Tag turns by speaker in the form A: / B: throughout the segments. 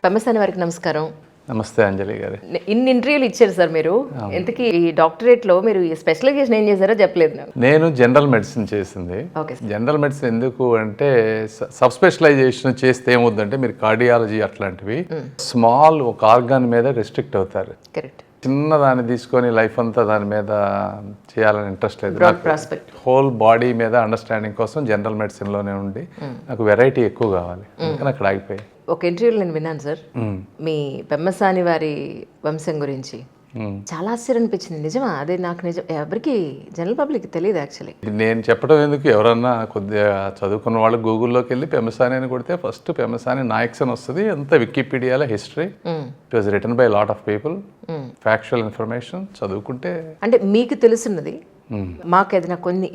A: పెమ్మసాని వారికి నమస్కారం.
B: నమస్తే అంజలి గారు.
A: ఇన్ని ఇంటర్వ్యూలు ఇచ్చారు సార్ మీరు. ఎంతకీ ఈ డాక్టరేట్లో మీరు స్పెషలైజేషన్ ఏం చేశారో చెప్పలేదు నాకు.
B: నేను జనరల్ మెడిసిన్ చేసింది. జనరల్ మెడిసిన్ ఎందుకు అంటే సబ్ స్పెషలైజేషన్ చేస్తే ఏమవుతుందంటే మీరు కార్డియాలజీ అట్లాంటివి స్మాల్ ఒక ఆర్గాన్ మీద రెస్ట్రిక్ట్ అవుతారు.
A: కరెక్ట్.
B: చిన్న దాన్ని తీసుకొని లైఫ్ అంతా దాని మీద చేయాలని ఇంట్రెస్ట్ లేదు. హోల్ బాడీ మీద అండర్స్టాండింగ్ కోసం జనరల్ మెడిసిన్లోనే ఉండి నాకు వెరైటీ ఎక్కువ కావాలి, అందుకని అక్కడ ఆగిపోయాయి.
A: ఒక ఇంటర్వ్యూలో నేను విన్నాను సార్, మీ పెమ్మసాని వారి వంశం గురించి చాలా ఆశ్చర్యం అనిపించింది. నిజమా? అదే నాకు నిజం, ఎవరికి జనరల్ పబ్లిక్ తెలియదు యాక్చువల్లీ.
B: నేను చెప్పడం ఎందుకు, ఎవరన్నా కొద్దిగా చదువుకున్న వాళ్ళు గూగుల్లోకి వెళ్ళి పెమ్మసాని అని కొడితే ఫస్ట్ పెమ్మసాని నాయక్స్ అని వస్తుంది. అంత వికీపీడియాలో history, it was written by lot of people, factual information చదువుకుంటే. అంటే
A: మీకు తెలుసున్నది మాకు ఏదైనా కొన్ని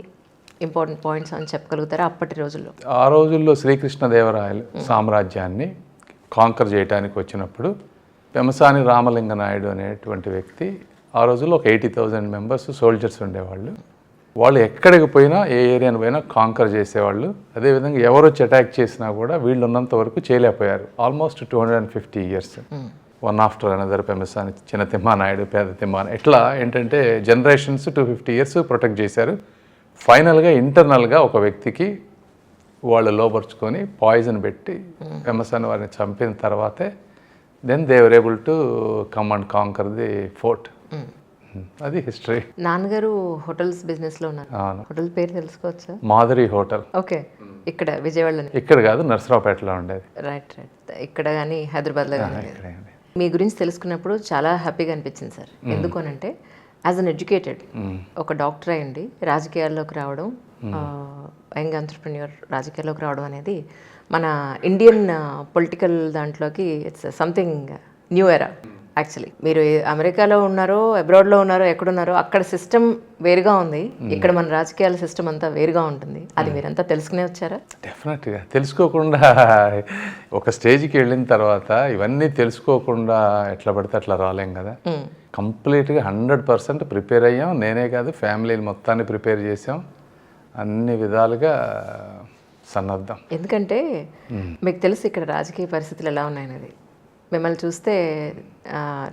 A: ఇంపార్టెంట్ పాయింట్స్ అని చెప్పగలుగుతారా? అప్పటి రోజుల్లో,
B: ఆ రోజుల్లో శ్రీకృష్ణదేవరాయలు సామ్రాజ్యాన్ని కాంకర్ చేయడానికి వచ్చినప్పుడు పెమ్మసాని రామలింగ నాయుడు అనేటువంటి వ్యక్తి, ఆ రోజుల్లో ఒక 80,000 మెంబర్స్ సోల్జర్స్ ఉండేవాళ్ళు. వాళ్ళు ఎక్కడికి పోయినా, ఏ ఏరియాని పోయినా కాంకర్ చేసేవాళ్ళు. అదేవిధంగా ఎవరు వచ్చి అటాక్ చేసినా కూడా వీళ్ళు ఉన్నంత వరకు చేయలేకపోయారు. Almost 250 years, one after another. Pemmasani, చిన్న తిమ్మానాయుడు, పేద తిమ్మానాయుడు, ఇట్లా ఏంటంటే జనరేషన్స్ 250 years ప్రొటెక్ట్ చేశారు. ఫైనల్గా ఇంటర్నల్గా ఒక వ్యక్తికి వాళ్ళు లోపరుచుకొని పాయిజన్ పెట్టి పెమ్మసాని వారిని చంపిన తర్వాతే then they were able to come and conquer the fort. అది హిస్టరీ.
A: నాన్నగారు హోటల్స్ బిజినెస్లో ఉన్నారు. హోటల్ పేరు తెలుసుకోవచ్చా?
B: మాధురి హోటల్.
A: ఓకే. ఇక్కడ విజయవాడలో?
B: ఇక్కడ కాదు, నర్సరావుపేటలో ఉండేది.
A: Right right. ఇక్కడ కానీ హైదరాబాద్లో కానీ. మీ గురించి తెలుసుకున్నప్పుడు చాలా హ్యాపీగా అనిపించింది సార్. ఎందుకు అనంటే యాజ్ అన్ ఎడ్యుకేటెడ్ ఒక డాక్టర్ అయ్యండి రాజకీయాల్లోకి రావడం, యంగ్ ఎంటర్‌ప్రెన్యూర్ రాజకీయాల్లోకి రావడం అనేది మన ఇండియన్ పొలిటికల్ దాంట్లోకి it's something new era actually. మీరు అమెరికాలో ఉన్నారో, అబ్రాడ్లో ఉన్నారో, ఎక్కడున్నారో అక్కడ సిస్టమ్ వేరుగా ఉంది, ఇక్కడ మన రాజకీయాల సిస్టమ్ అంతా వేరుగా ఉంటుంది. అది మీరంతా తెలుసుకునే వచ్చారా?
B: డెఫినెట్గా. తెలుసుకోకుండా ఒక స్టేజ్కి వెళ్ళిన తర్వాత ఇవన్నీ తెలుసుకోకుండా ఎట్లా పడితే అట్లా రాలేం కదా. కంప్లీట్గా 100% ప్రిపేర్ అయ్యాం. నేనే కాదు, ఫ్యామిలీని మొత్తాన్ని ప్రిపేర్ చేసాం, అన్ని విధాలుగా సన్నద్ధం.
A: ఎందుకంటే మీకు తెలుసు ఇక్కడ రాజకీయ పరిస్థితులు ఎలా ఉన్నాయనేది. మిమ్మల్ని చూస్తే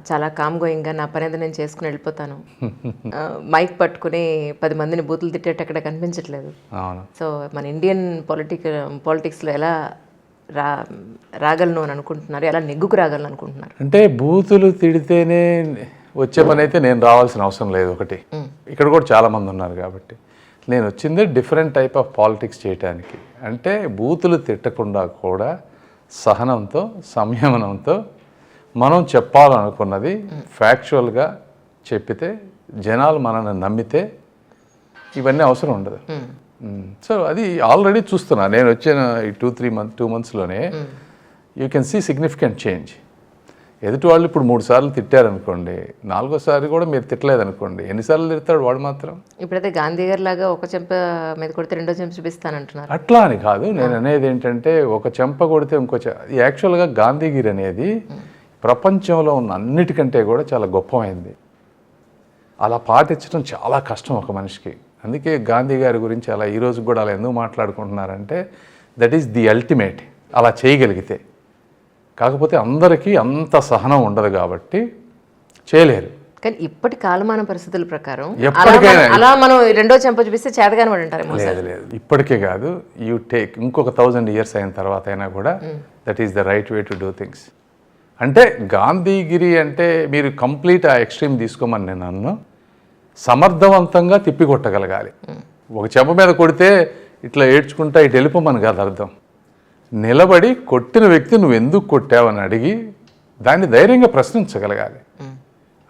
A: చాలా కామ్ గోయింగ్గా నా పని ఏదో నేను చేసుకుని వెళ్ళిపోతాను, మైక్ పట్టుకుని 10 మందిని బూతులు తిట్టేట అక్కడ కనిపించట్లేదు. సో మన ఇండియన్ పాలిటిక్స్లో ఎలా రాగలను అని అనుకుంటున్నారు, ఎలా నెగ్గుకు రాగలను అనుకుంటున్నారు?
B: అంటే బూతులు తిడితేనే వచ్చే పని అయితే నేను రావాల్సిన అవసరం లేదు. ఒకటి, ఇక్కడ కూడా చాలామంది ఉన్నారు కాబట్టి. నేను వచ్చిందే డిఫరెంట్ టైప్ ఆఫ్ పాలిటిక్స్ చేయడానికి. అంటే బూతులు తిట్టకుండా కూడా సహనంతో, సంయమనంతో మనం చెప్పాలనుకున్నది ఫ్యాక్చువల్గా చెప్పితే జనాలు మనల్ని నమ్మితే ఇవన్నీ అవసరం ఉండదు. సో అది ఆల్రెడీ చూస్తున్నా నేను వచ్చిన ఈ 2 monthsలోనే. You can see significant change. ఎదుటి వాళ్ళు ఇప్పుడు 3 సార్లు తిట్టారనుకోండి, 4వసారి కూడా మీరు తిట్టలేదనుకోండి, ఎన్నిసార్లు తిడతాడు వాడు మాత్రం?
A: ఇప్పుడైతే గాంధీ గారి లాగా ఒక చెంప మీద కొడితే రెండో చెంప చూపిస్తానంటున్నారు.
B: అట్లా అని కాదు నేను అనేది. ఏంటంటే ఒక చెంప కొడితే ఇంకో యాక్చువల్గా గాంధీగిరి అనేది ప్రపంచంలో ఉన్న అన్నిటికంటే కూడా చాలా గొప్పమైంది. అలా పాటించడం చాలా కష్టం ఒక మనిషికి. అందుకే గాంధీ గారి గురించి అలా ఈరోజు కూడా అలా ఎందుకు మాట్లాడుకుంటున్నారంటే దట్ ఈస్ ది అల్టిమేట్. అలా చేయగలిగితే. కాకపోతే అందరికీ అంత సహనం ఉండదు కాబట్టి చేయలేరు.
A: కానీ ఇప్పటి కాలమాన పరిస్థితుల ప్రకారం ఎప్పటికైనా అలా మనం రెండో చెంప చూపిస్తే చేతగాని వాడు అంటారు.
B: లేదు లేదు, ఇప్పటికే కాదు, యూ టేక్ ఇంకొక 1000 years అయిన తర్వాత అయినా కూడా that is the right way to do things. అంటే గాంధీగిరి అంటే మీరు కంప్లీట్ ఆ ఎక్స్ట్రీమ్ తీసుకోమని నేను అన్ను. సమర్థవంతంగా తిప్పికొట్టగలగాలి. ఒక చెంప మీద కొడితే ఇట్లా ఏడ్చుకుంటా ఇటు వెళ్ళిపోమని కాదు అర్థం. నిలబడి కొట్టిన వ్యక్తి నువ్వు ఎందుకు కొట్టావని అడిగి దాన్ని ధైర్యంగా ప్రశ్నించగలగాలి.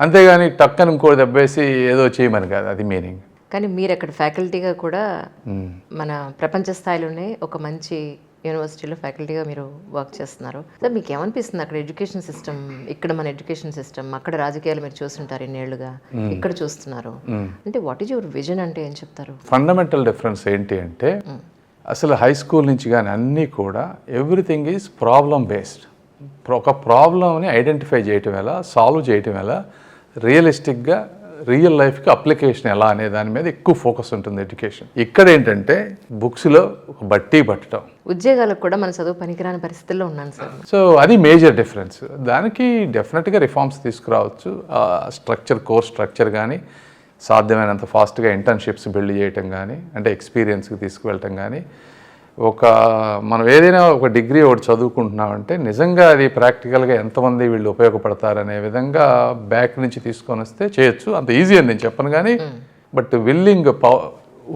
B: అంతేగాని టక్కని ఇంకో దెబ్బేసి ఏదో చేయమని కాదు, అది మీనింగ్.
A: కానీ మీరు అక్కడ ఫ్యాకల్టీగా కూడా మన ప్రపంచ స్థాయిలోనే ఒక మంచి యూనివర్సిటీలో ఫ్యాకల్టీగా మీరు వర్క్ చేస్తున్నారు. సో మీకు ఏమనిపిస్తుంది అక్కడ ఎడ్యుకేషన్ సిస్టమ్, ఇక్కడ మన ఎడ్యుకేషన్ సిస్టమ్, అక్కడ రాజకీయాలు మీరు చూస్తుంటారు ఇన్నేళ్లుగా, ఇక్కడ చూస్తున్నారు అంటే వాట్ ఈజ్ యువర్ విజన్ అంటే ఏం చెప్తారు?
B: ఫండమెంటల్ డిఫరెన్స్ ఏంటి అంటే అసలు హై స్కూల్ నుంచి కానీ అన్నీ కూడా ఎవ్రీథింగ్ ఈజ్ ప్రాబ్లం బేస్డ్. ఒక ప్రాబ్లమ్ని ఐడెంటిఫై చేయటం ఎలా, సాల్వ్ చేయటం ఎలా, రియలిస్టిక్గా రియల్ లైఫ్కి అప్లికేషన్ ఎలా అనే దాని మీద ఎక్కువ ఫోకస్ ఉంటుంది ఎడ్యుకేషన్. ఇక్కడ ఏంటంటే బుక్స్లో ఒక బట్టి పట్టడం,
A: ఉద్యోగాలకు కూడా మన చదువు పనికిరాని పరిస్థితుల్లో ఉన్నాను సార్.
B: సో అది మేజర్ డిఫరెన్స్. దానికి డెఫినెట్గా రిఫార్మ్స్ తీసుకురావచ్చు. కోర్స్ స్ట్రక్చర్ కానీ, సాధ్యమైనంత ఫాస్ట్గా ఇంటర్న్షిప్స్ బిల్డ్ చేయటం కానీ, అంటే ఎక్స్పీరియన్స్కి తీసుకువెళ్ళటం కానీ, మనం ఏదైనా ఒక డిగ్రీ ఒకటి చదువుకుంటున్నామంటే నిజంగా అది ప్రాక్టికల్గా ఎంతమంది వీళ్ళు ఉపయోగపడతారనే విధంగా బ్యాక్ నుంచి తీసుకొని వస్తే చేయొచ్చు. అంత ఈజీ అని నేను చెప్పను కానీ, బట్ విల్లింగ్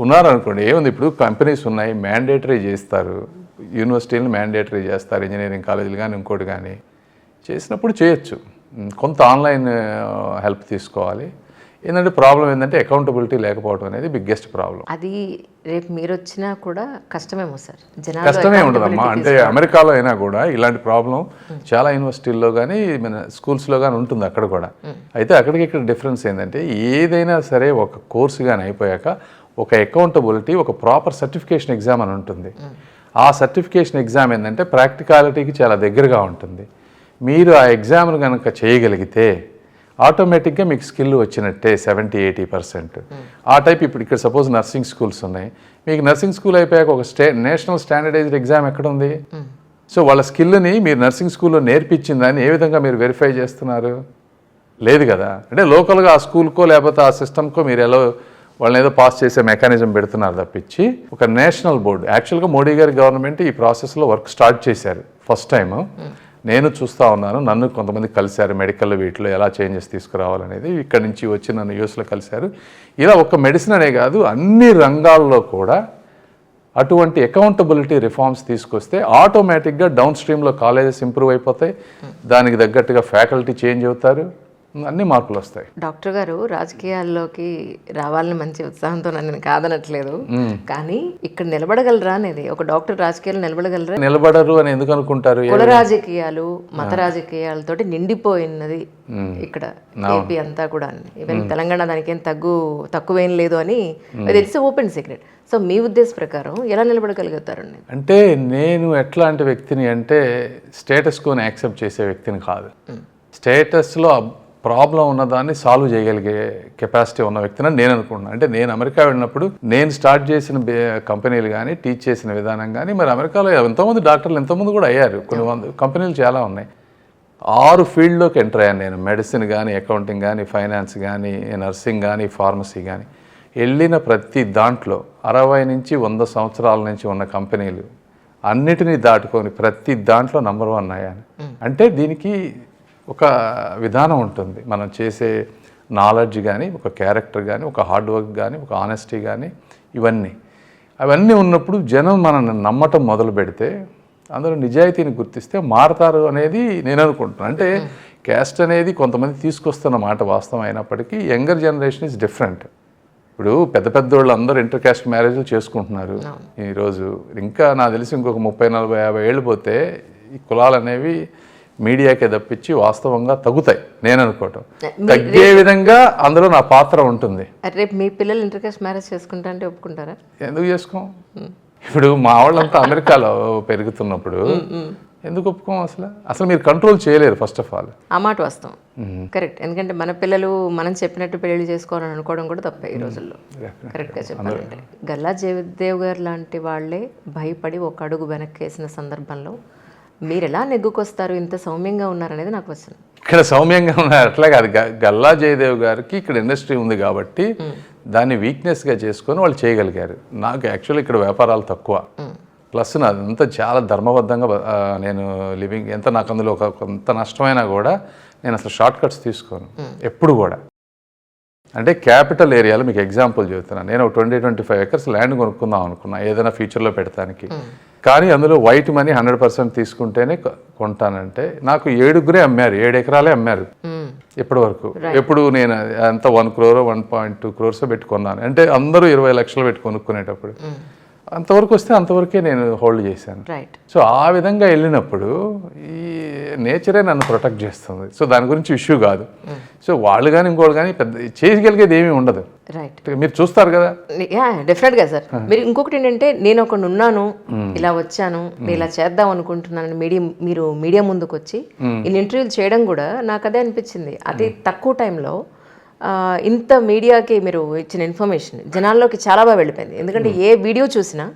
B: ఉన్నారనుకోండి, ఏముంది, ఇప్పుడు కంపెనీస్ ఉన్నాయి, మ్యాండేటరీ చేస్తారు, యూనివర్సిటీలను మ్యాండేటరీ చేస్తారు, ఇంజనీరింగ్ కాలేజీలు కానీ ఇంకోటి కానీ చేసినప్పుడు చేయొచ్చు. కొంత ఆన్లైన్ హెల్ప్ తీసుకోవాలి. ఏంటంటే ప్రాబ్లం ఏంటంటే అకౌంటబిలిటీ లేకపోవడం అనేది బిగ్గెస్ట్ ప్రాబ్లం.
A: అది రేపు మీరు వచ్చినా కూడా కష్టమేమో సార్.
B: కష్టమే ఉంటుందమ్మా. అంటే అమెరికాలో అయినా కూడా ఇలాంటి ప్రాబ్లం చాలా యూనివర్సిటీల్లో కానీ మన స్కూల్స్లో కానీ ఉంటుంది అక్కడ కూడా. అయితే అక్కడికి ఇక్కడ డిఫరెన్స్ ఏంటంటే ఏదైనా సరే ఒక కోర్సు కానీ అయిపోయాక ఒక అకౌంటబిలిటీ, ఒక ప్రాపర్ సర్టిఫికేషన్ ఎగ్జామ్ అని ఉంటుంది. ఆ సర్టిఫికేషన్ ఎగ్జామ్ ఏంటంటే ప్రాక్టికాలిటీకి చాలా దగ్గరగా ఉంటుంది. మీరు ఆ ఎగ్జామ్ను కనుక చేయగలిగితే ఆటోమేటిక్గా మీకు స్కిల్ వచ్చినట్టే 70-80%. ఆ టైప్ ఇప్పుడు ఇక్కడ సపోజ్ నర్సింగ్ స్కూల్స్ ఉన్నాయి, మీకు నర్సింగ్ స్కూల్ అయిపోయాక ఒక నేషనల్ స్టాండర్డైజ్డ్ ఎగ్జామ్ ఎక్కడ ఉంది? సో వాళ్ళ స్కిల్ని మీరు నర్సింగ్ స్కూల్లో నేర్పించిందని ఏ విధంగా మీరు వెరిఫై చేస్తున్నారు? లేదు కదా. అంటే లోకల్గా ఆ స్కూల్కో లేకపోతే ఆ సిస్టమ్కో మీరు వాళ్ళని ఏదో పాస్ చేసే మెకానిజం పెడుతున్నారు తప్పించి ఒక నేషనల్ బోర్డు. యాక్చువల్గా మోడీ గారి గవర్నమెంట్ ఈ ప్రాసెస్లో వర్క్ స్టార్ట్ చేశారు ఫస్ట్ టైం. నేను చూస్తూ ఉన్నాను, నన్ను కొంతమంది కలిశారు మెడికల్ వీటిలో ఎలా చేంజెస్ తీసుకురావాలనేది. ఇక్కడి నుంచి వచ్చి నన్ను యూఎస్లో కలిశారు. ఇలా ఒక మెడిసిన్ అనే కాదు, అన్ని రంగాల్లో కూడా అటువంటి అకౌంటబిలిటీ రిఫార్మ్స్ తీసుకొస్తే ఆటోమేటిక్గా డౌన్ స్ట్రీమ్లో కాలేజెస్ ఇంప్రూవ్ అయిపోతాయి, దానికి తగ్గట్టుగా ఫ్యాకల్టీ చేంజ్ అవుతారు, అన్ని మార్పులు వస్తాయి.
A: డాక్టర్ గారు రాజకీయాల్లోకి రావాలని మంచి ఉత్సాహంతో నేను కాదనట్లేదు, కానీ ఇక్కడ నిలబడగలరా అనేది, ఒక డాక్టర్ రాజకీయాలు నిలబడగలరా?
B: నిలబడరు అని ఎందుకు అనుకుంటారు?
A: కుల రాజకీయాలు, మత రాజకీయాలతోటి నిండిపోయినది ఇక్కడ ఏపీ అంతా కూడా. ఈవెన్ తెలంగాణ దానికేం తక్కువేం లేదు అని ఇట్స్ ఓపెన్ సీక్రెట్. సో మీ ఉద్దేశ ప్రకారం ఎలా నిలబడగలుగుతారండి?
B: అంటే నేను ఎట్లాంటి వ్యక్తిని అంటే స్టేటస్ కోని యాక్సెప్ట్ చేసే వ్యక్తిని కాదు. స్టేటస్లో ప్రాబ్లం ఉన్నదాన్ని సాల్వ్ చేయగలిగే కెపాసిటీ ఉన్న వ్యక్తిని నేను అనుకుంటున్నాను. అంటే నేను అమెరికా వెళ్ళినప్పుడు నేను స్టార్ట్ చేసిన కంపెనీలు కానీ, టీచ్ చేసిన విధానం కానీ, మరి అమెరికాలో ఎంతోమంది డాక్టర్లు ఎంతోమంది కూడా అయ్యారు, కొన్ని కంపెనీలు చాలా ఉన్నాయి. 6 ఫీల్డ్లోకి ఎంటర్ అయ్యాను నేను. మెడిసిన్ కానీ, అకౌంటింగ్ కానీ, ఫైనాన్స్ కానీ, నర్సింగ్ కానీ, ఫార్మసీ కానీ. వెళ్ళిన ప్రతి దాంట్లో 60 నుంచి 100 సంవత్సరాల నుంచి ఉన్న కంపెనీలు అన్నిటినీ దాటుకొని ప్రతి దాంట్లో నంబర్ 1 అయ్యాను. అంటే దీనికి ఒక విధానం ఉంటుంది, మనం చేసే నాలెడ్జ్ కానీ, ఒక క్యారెక్టర్ కానీ, ఒక హార్డ్ వర్క్ కానీ, ఒక ఆనెస్టీ కానీ, అవన్నీ ఉన్నప్పుడు జనం మనల్ని నమ్మటం మొదలు పెడితే, అందులో నిజాయితీని గుర్తిస్తే మారతారు అనేది నేను అనుకుంటున్నాను. అంటే క్యాస్ట్ అనేది కొంతమంది తీసుకొస్తున్న మాట వాస్తవం అయినప్పటికీ యంగర్ జనరేషన్ ఈజ్ డిఫరెంట్. ఇప్పుడు పెద్ద వాళ్ళు అందరూ ఇంటర్ క్యాస్ట్ మ్యారేజ్లు చేసుకుంటున్నారు ఈరోజు. ఇంకా నాకు తెలిసి ఇంకొక 30-40-50 ఏళ్ళు పోతే ఈ కులాలు అనేవి మీడియాకే తప్పించి వాస్తవంగా తగ్గుతాయి నేను అనుకోవటం. తగ్గే విధంగా అందులో నా పాత్ర ఉంటుంది.
A: రేపు మీ పిల్లలు ఇంటర్ కాస్ట్ మ్యారేజ్ చేసుకుంటా అంటే ఒప్పుకుంటారా?
B: ఎందుకు చేసుకోం? ఇప్పుడు మా వాళ్ళంతా అమెరికాలో పెరుగుతున్నప్పుడు ఎందుకు ఒప్పుకోం? అసలు మీరు కంట్రోల్ చేయలేరు ఫస్ట్ ఆఫ్ ఆల్.
A: ఆ మాట వాస్తవం, కరెక్ట్. ఎందుకంటే మన పిల్లలు మనం చెప్పినట్టు పెళ్లి చేసుకోవాలని అనుకోవడం కూడా తప్పే ఈ రోజుల్లో, కరెక్ట్గా చెప్పాలంటే. గల్లా జయదేవ్ గారు లాంటి వాళ్ళే భయపడి ఒక అడుగు వెనక్కి వేసిన సందర్భంలో మీరు ఎలా నెగ్గుకొస్తారు? ఇంత సౌమ్యంగా ఉన్నారనేది నాకు వచ్చింది.
B: ఇక్కడ సౌమ్యంగా ఉన్నారు అట్లా కాదు. గల్లా జయదేవ్ గారికి ఇక్కడ ఇండస్ట్రీ ఉంది కాబట్టి దాన్ని వీక్నెస్గా చేసుకొని వాళ్ళు చేయగలిగారు. నాకు యాక్చువల్లీ ఇక్కడ వ్యాపారాలు తక్కువ, ప్లస్ నాదంతా చాలా ధర్మబద్ధంగా నేను లివింగ్. నాకు అందులో కొంత నష్టమైనా కూడా నేను అసలు షార్ట్ కట్స్ తీసుకోను ఎప్పుడు కూడా. అంటే క్యాపిటల్ ఏరియాలో మీకు ఎగ్జాంపుల్ చెబుతున్నాను. నేను 20-25 ఎకర్స్ ల్యాండ్ కొనుక్కుందాం అనుకున్నా ఏదైనా ఫ్యూచర్లో పెడతానికి. కానీ అందులో వైట్ మనీ 100% తీసుకుంటేనే కొంటానంటే నాకు 7 ఎకరాలే అమ్మారు ఇప్పటి వరకు. ఎప్పుడు నేను అంత 1 crore 1.2 crores పెట్టుకున్నాను. అంటే అందరూ 20 లక్షలు పెట్టి కొనుక్కునేటప్పుడు అంతవరకు వస్తే అంతవరకే నేను హోల్డ్ చేశాను. సో ఆ విధంగా వెళ్ళినప్పుడు ఈ నేచరే నన్ను ప్రొటెక్ట్ చేస్తుంది. సో దాని గురించి ఇష్యూ కాదు. సో వాళ్ళు కానీ ఇంకోళ్ళు కానీ పెద్ద చేయగలిగేది ఏమీ ఉండదు. మీరు చూస్తారు కదా.
A: డెఫినెట్గా సార్. మీరు ఇంకొకటి ఏంటంటే నేను ఒకటి ఉన్నాను, ఇలా వచ్చాను, నేను ఇలా చేద్దాం అనుకుంటున్నాను, మీరు మీడియా ముందుకు వచ్చి ఇన్ని ఇంటర్వ్యూలు చేయడం కూడా నాకు అదే అనిపించింది. అతి తక్కువ టైంలో ఇంత మీడియాకి మీరు ఇచ్చిన ఇన్ఫర్మేషన్ జనాల్లోకి చాలా బాగా వెళ్ళిపోయింది. ఎందుకంటే ఏ వీడియో చూసినా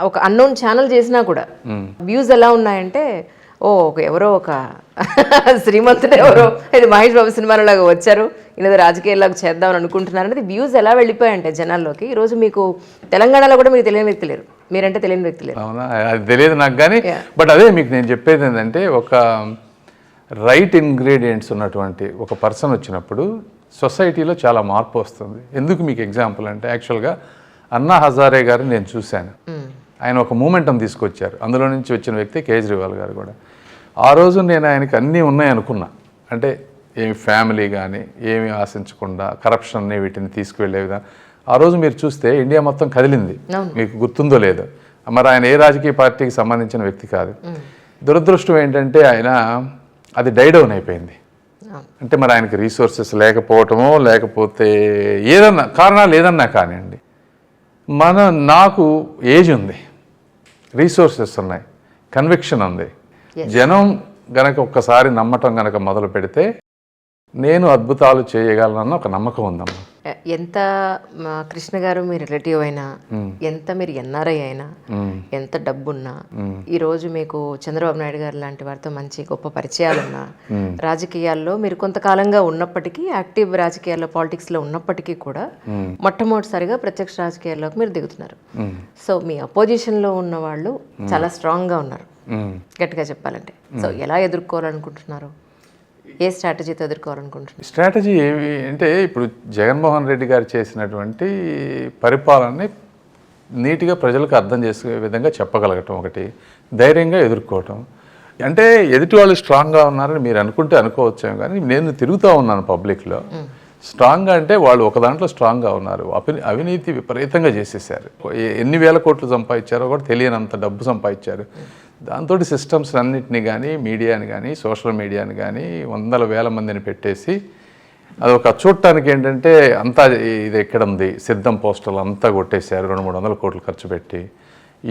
A: ఒక అన్నోన్ ఛానల్ చేసినా కూడా వ్యూస్ ఎలా ఉన్నాయంటే ఎవరో ఒక శ్రీమంతుడు ఎవరో ఇది మహేష్ బాబు సినిమాలో లాగా వచ్చారు, ఈయన రాజకీయాల్లోకి చేద్దామని అనుకుంటున్నారు అనేది వ్యూస్ ఎలా వెళ్ళిపోయాయంటే జనాల్లోకి. ఈరోజు మీకు తెలంగాణలో కూడా మీరు తెలియని వ్యక్తి లేరు, మీరంటే తెలియని వ్యక్తి లేరు.
B: అవునా, అది తెలియదు నాకు. కానీ బట్ అదే మీకు నేను చెప్పేది ఏంటంటే, ఒక రైట్ ఇంగ్రీడియంట్స్ ఉన్నటువంటి ఒక పర్సన్ వచ్చినప్పుడు సొసైటీలో చాలా మార్పు వస్తుంది. ఎందుకు మీకు ఎగ్జాంపుల్ అంటే, యాక్చువల్గా అన్నా హజారే గారిని నేను చూశాను. ఆయన ఒక మూమెంటం తీసుకొచ్చారు. అందులో నుంచి వచ్చిన వ్యక్తి కేజ్రీవాల్ గారు కూడా. ఆ రోజు నేను ఆయనకి అన్నీ ఉన్నాయి అనుకున్నా. అంటే ఏమి ఫ్యామిలీ కానీ ఏమి ఆశించకుండా కరప్షన్ని వీటిని తీసుకువెళ్ళే విధానం. ఆ రోజు మీరు చూస్తే ఇండియా మొత్తం కదిలింది, మీకు గుర్తుందో లేదో. మరి ఆయన ఏ రాజకీయ పార్టీకి సంబంధించిన వ్యక్తి కాదు. దురదృష్టం ఏంటంటే ఆయన అది డైడౌన్ అయిపోయింది. అంటే మరి ఆయనకి రీసోర్సెస్ లేకపోవటమో లేకపోతే ఏదన్నా కారణాలు ఏదన్నా కానివ్వండి, నాకు ఏజ్ ఉంది, రీసోర్సెస్ ఉన్నాయి, కన్విక్షన్ ఉంది. జనం గనక ఒక్కసారి నమ్మటం గనక మొదలు పెడితే నేను అద్భుతాలు చేయగలనన్న ఒక నమ్మకం ఉందమ్మా.
A: ఎంత కృష్ణ గారు మీ రిలేటివ్ అయినా, ఎంత మీరు ఎన్ఆర్ఐ అయినా, ఎంత డబ్బున్నా, ఈరోజు మీకు చంద్రబాబు నాయుడు గారు లాంటి వారితో మంచి గొప్ప పరిచయాలున్నా, రాజకీయాల్లో మీరు కొంతకాలంగా ఉన్నప్పటికీ, యాక్టివ్ రాజకీయాల్లో పాలిటిక్స్లో ఉన్నప్పటికీ కూడా మొట్టమొదటిసారిగా ప్రత్యక్ష రాజకీయాల్లోకి మీరు దిగుతున్నారు. సో మీ అపోజిషన్లో ఉన్న వాళ్ళు చాలా స్ట్రాంగ్గా ఉన్నారు, గట్టిగా చెప్పాలంటే. సో ఎలా ఎదుర్కోవాలనుకుంటున్నారు? ఏ స్ట్రాటజీతో ఎదుర్కోవాలనుకుంటున్నారు?
B: స్ట్రాటజీ ఏమి అంటే, ఇప్పుడు జగన్మోహన్ రెడ్డి గారు చేసినటువంటి పరిపాలనని నీట్గా ప్రజలకు అర్థం చేసుకునే విధంగా చెప్పగలగటం ఒకటి, ధైర్యంగా ఎదుర్కోవటం. అంటే ఎదుటి వాళ్ళు స్ట్రాంగ్గా ఉన్నారని మీరు అనుకుంటే అనుకోవచ్చేమో, కానీ నేను తిరుగుతూ ఉన్నాను పబ్లిక్లో. స్ట్రాంగ్గా అంటే వాళ్ళు ఒక దాంట్లో స్ట్రాంగ్గా ఉన్నారు. అవినీతి విపరీతంగా చేసేసారు. ఎన్ని వేల కోట్లు సంపాదించారో కూడా తెలియనంత డబ్బు సంపాదించారు. దాంతో సిస్టమ్స్ అన్నింటినీ కానీ, మీడియాని కానీ, సోషల్ మీడియాని కానీ వందల వేల మందిని పెట్టేసి అదొక చూడటానికి ఏంటంటే అంతా ఇది ఎక్కడ ఉంది, సిద్ధం పోస్టర్లు అంతా కొట్టేశారు. 200-300 కోట్లు ఖర్చు పెట్టి